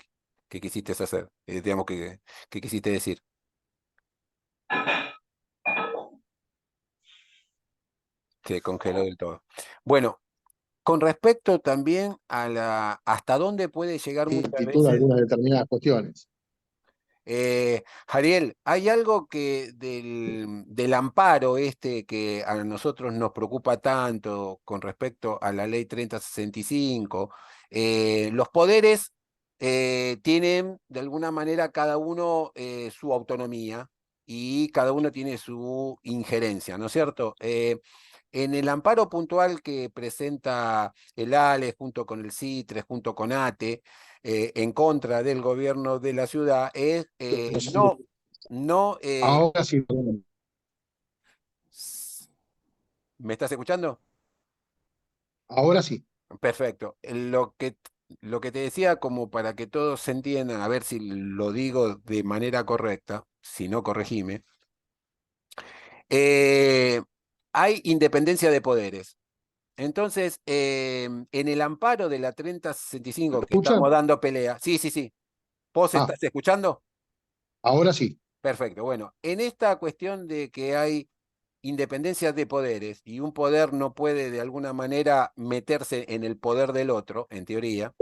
quisiste hacer, digamos que quisiste decir. Se congeló del todo. Bueno, con respecto también a hasta dónde puede llegar muchas actitud de veces. algunas determinadas cuestiones. Jariel, hay algo que del amparo este que a nosotros nos preocupa tanto con respecto a la ley 3065. Los poderes tienen de alguna manera cada uno su autonomía y cada uno tiene su injerencia, ¿no es cierto? En el amparo puntual que presenta el ALE junto con el CITRES, junto con ATE, en contra del gobierno de la ciudad es no, Ahora sí, ¿me estás escuchando? ahora sí. Perfecto. Lo que te decía, como para que todos se entiendan, a ver si lo digo de manera correcta, si no, corregime. eh, Hay independencia de poderes. Entonces, en el amparo de la 3065 que ¿Escucha? estamos dando pelea, sí, sí, sí. ¿Vos Ah, estás escuchando? ahora sí. Perfecto. Bueno, en esta cuestión de que hay independencia de poderes y un poder no puede de alguna manera meterse en el poder del otro, en teoría,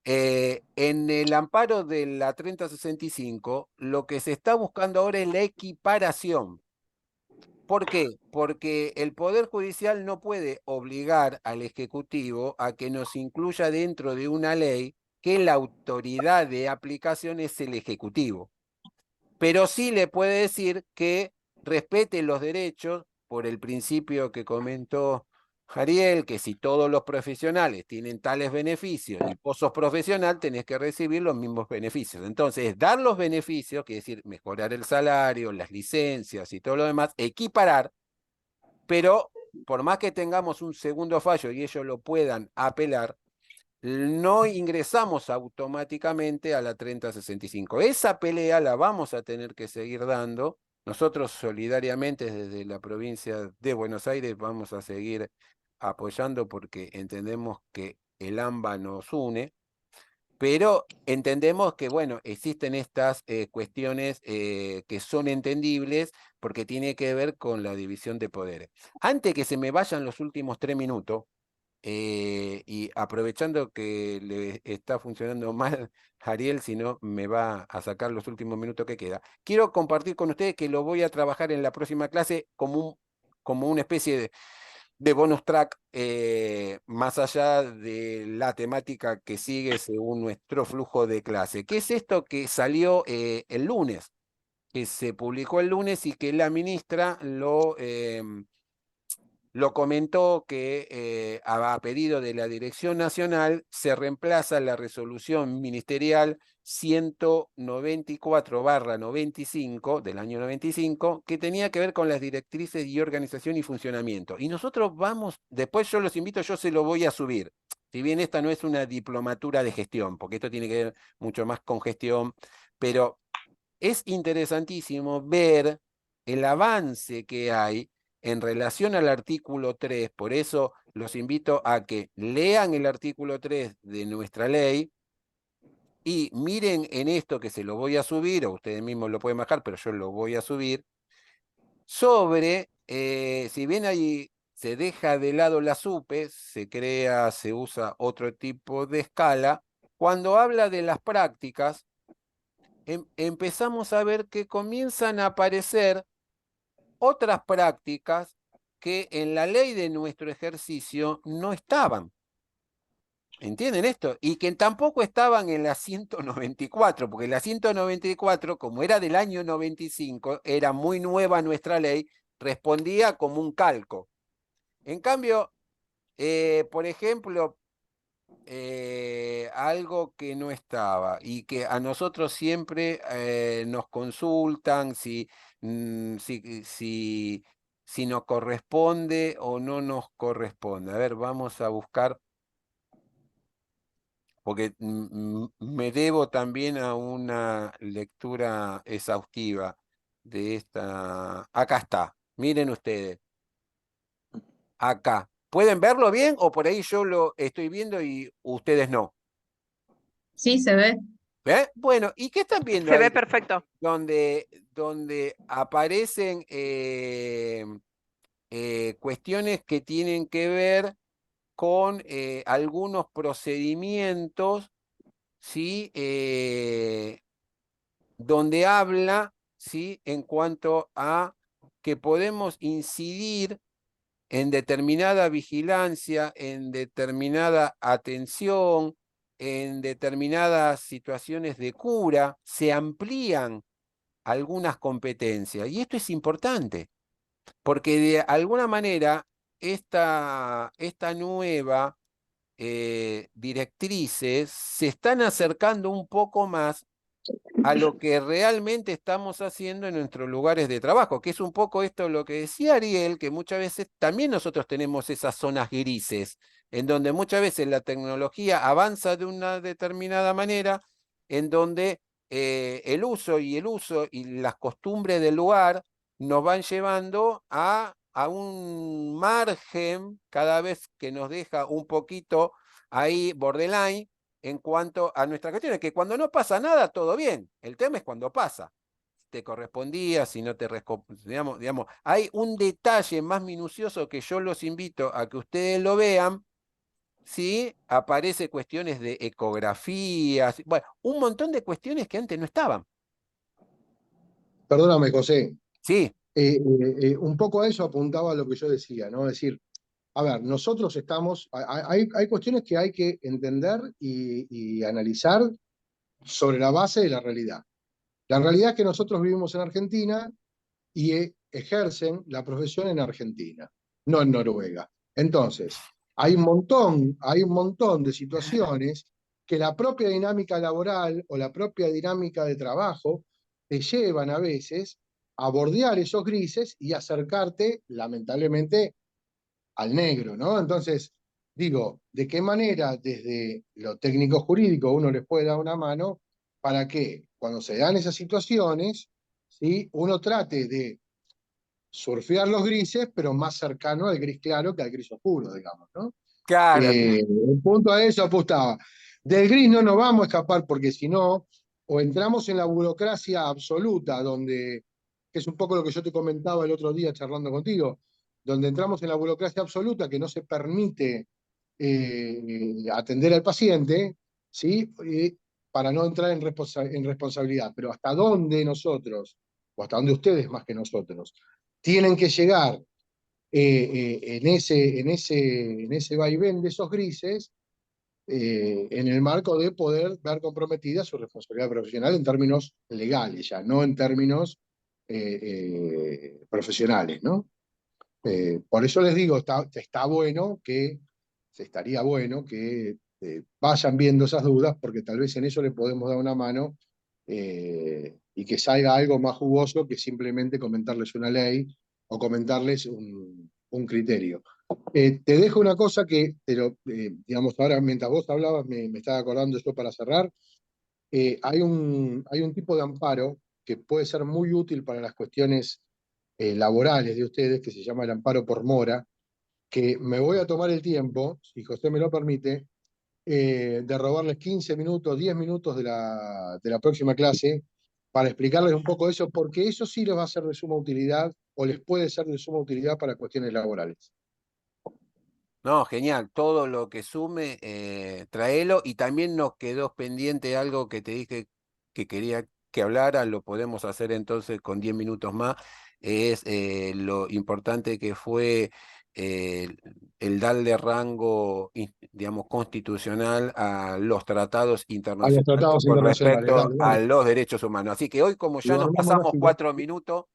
en el amparo de la 3065, lo que se está buscando ahora es la equiparación. ¿Por qué? Porque el Poder Judicial no puede obligar al Ejecutivo a que nos incluya dentro de una ley que la autoridad de aplicación es el Ejecutivo, pero sí le puede decir que respete los derechos por el principio que comentó Jariel, que si todos los profesionales tienen tales beneficios y vos sos profesional, tenés que recibir los mismos beneficios. Entonces, dar los beneficios, quiere decir mejorar el salario, las licencias y todo lo demás, equiparar, pero por más que tengamos un segundo fallo y ellos lo puedan apelar, no ingresamos automáticamente a la 3065. Esa pelea la vamos a tener que seguir dando. Nosotros solidariamente desde la provincia de Buenos Aires vamos a seguir apoyando porque entendemos que el AMBA nos une, pero entendemos que, bueno, existen estas cuestiones que son entendibles porque tiene que ver con la división de poderes. Antes que se me vayan los últimos 3 minutos, y aprovechando que le está funcionando mal Ariel, si no me va a sacar los últimos minutos que queda, quiero compartir con ustedes que lo voy a trabajar en la próxima clase como una especie de bonus track, más allá de la temática que sigue según nuestro flujo de clase. ¿Qué es esto que salió el lunes? Que se publicó el lunes y que la ministra lo comentó que a pedido de la Dirección Nacional se reemplaza la resolución ministerial 194/95 del año 95, que tenía que ver con las directrices y organización y funcionamiento. Y nosotros vamos, después yo los invito, yo se lo voy a subir. Si bien esta no es una diplomatura de gestión, porque esto tiene que ver mucho más con gestión, pero es interesantísimo ver el avance que hay en relación al artículo 3, por eso los invito a que lean el artículo 3 de nuestra ley y miren en esto que se lo voy a subir, o ustedes mismos lo pueden bajar, pero yo lo voy a subir, sobre, si bien ahí se deja de lado la SUPE, se usa otro tipo de escala, cuando habla de las prácticas, empezamos a ver que comienzan a aparecer otras prácticas que en la ley de nuestro ejercicio no estaban. ¿Entienden esto? Y que tampoco estaban en la 194, porque la 194, como era del año 95, era muy nueva nuestra ley, respondía como un calco. En cambio, por ejemplo, algo que no estaba y que a nosotros siempre nos consultan si nos corresponde o no nos corresponde. A ver, vamos a buscar, porque me debo también a una lectura exhaustiva de esta. Acá está, miren ustedes, acá. ¿Pueden verlo bien o por ahí yo lo estoy viendo y ustedes no? Sí, se ve. ¿Ve? Bueno, ¿y qué están viendo Se ahí? ve perfecto. Donde aparecen cuestiones que tienen que ver con algunos procedimientos, ¿sí? Donde habla, ¿sí? En cuanto a que podemos incidir en determinada vigilancia, en determinada atención, en determinadas situaciones de cura, se amplían algunas competencias. Y esto es importante, porque de alguna manera esta nueva directrices se están acercando un poco más a lo que realmente estamos haciendo en nuestros lugares de trabajo, que es un poco esto lo que decía Ariel, que muchas veces también nosotros tenemos esas zonas grises, en donde muchas veces la tecnología avanza de una determinada manera, en donde el uso y las costumbres del lugar nos van llevando a un margen cada vez que nos deja un poquito ahí borderline en cuanto a nuestras cuestiones, que cuando no pasa nada, todo bien. El tema es cuando pasa. Si te correspondía, si no te digamos, hay un detalle más minucioso que yo los invito a que ustedes lo vean, ¿sí? Aparece cuestiones de ecografías, bueno, un montón de cuestiones que antes no estaban. Perdóname, José. Sí. Un poco a eso apuntaba lo que yo decía, ¿no? Es decir, a ver, nosotros estamos, hay cuestiones que hay que entender y analizar sobre la base de la realidad. La realidad es que nosotros vivimos en Argentina y ejercen la profesión en Argentina, no en Noruega. Entonces, hay un montón de situaciones que la propia dinámica laboral o la propia dinámica de trabajo te llevan a veces a bordear esos grises y acercarte, lamentablemente, al negro, ¿no? Entonces, digo, ¿de qué manera desde lo técnico jurídico uno les puede dar una mano para que cuando se dan esas situaciones, ¿sí? Uno trate de surfear los grises, pero más cercano al gris claro que al gris oscuro, digamos, ¿no? Claro. El punto a eso apuntaba. Del gris no nos vamos a escapar porque si no, o entramos en la burocracia absoluta, donde, que es un poco lo que yo te comentaba el otro día charlando contigo, donde entramos en la burocracia absoluta que no se permite atender al paciente, ¿sí? Para no entrar en responsabilidad. Pero hasta dónde nosotros, o hasta dónde ustedes más que nosotros, tienen que llegar en ese vaivén de esos grises, en el marco de poder ver comprometida su responsabilidad profesional en términos legales, ya no en términos profesionales, ¿no? Por eso les digo, estaría bueno que vayan viendo esas dudas, porque tal vez en eso le podemos dar una mano y que salga algo más jugoso que simplemente comentarles una ley o comentarles un criterio. Te dejo una cosa que, digamos, ahora mientras vos hablabas me estaba acordando esto para cerrar. Hay un tipo de amparo que puede ser muy útil para las cuestiones laborales de ustedes, que se llama el amparo por mora, que me voy a tomar el tiempo, si José me lo permite, de robarles 15 minutos, 10 minutos de la próxima clase para explicarles un poco eso, porque eso sí les va a ser de suma utilidad o les puede ser de suma utilidad para cuestiones laborales. No, genial. Todo lo que sume, tráelo. Y también nos quedó pendiente algo que te dije que quería que hablara. Lo podemos hacer entonces con 10 minutos más. Es lo importante que fue el darle rango, digamos, constitucional a los tratados A los internacionales tratados con internacionales, respecto dale, a dale. los derechos humanos. Así que hoy, como ya Lo nos armamos pasamos así. 4 minutos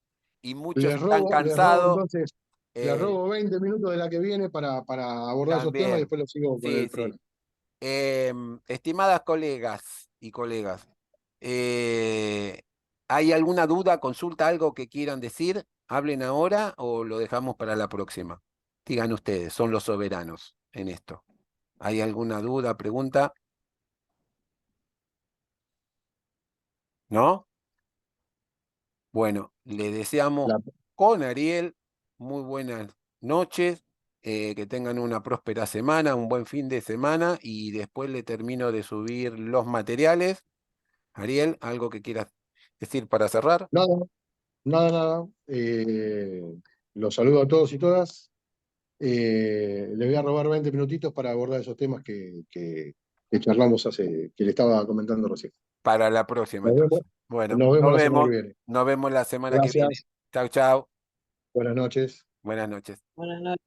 y muchos están Les robo cansados, entonces, les robo 20 minutos de la que viene para abordar esos temas y también. después lo sigo con Sí, el sí. programa. Estimadas colegas y colegas, eh, ¿hay alguna duda, consulta, algo que quieran decir? ¿Hablen ahora o lo dejamos para la próxima? Digan ustedes, son los soberanos en esto. ¿Hay alguna duda, pregunta? ¿No? Bueno, le deseamos La- con Ariel muy buenas noches, que tengan una próspera semana, un buen fin de semana y después le termino de subir los materiales. Ariel, ¿algo que quieras decir para cerrar? Nada, nada. Los saludo a todos y todas. Les voy a robar 20 minutitos para abordar esos temas que charlamos que le estaba comentando recién. Para la próxima, Nos vemos, entonces. Bueno, nos vemos la semana que viene. nos vemos la semana que viene. Gracias, Chau, chau. buenas noches. Buenas noches. Buenas noches.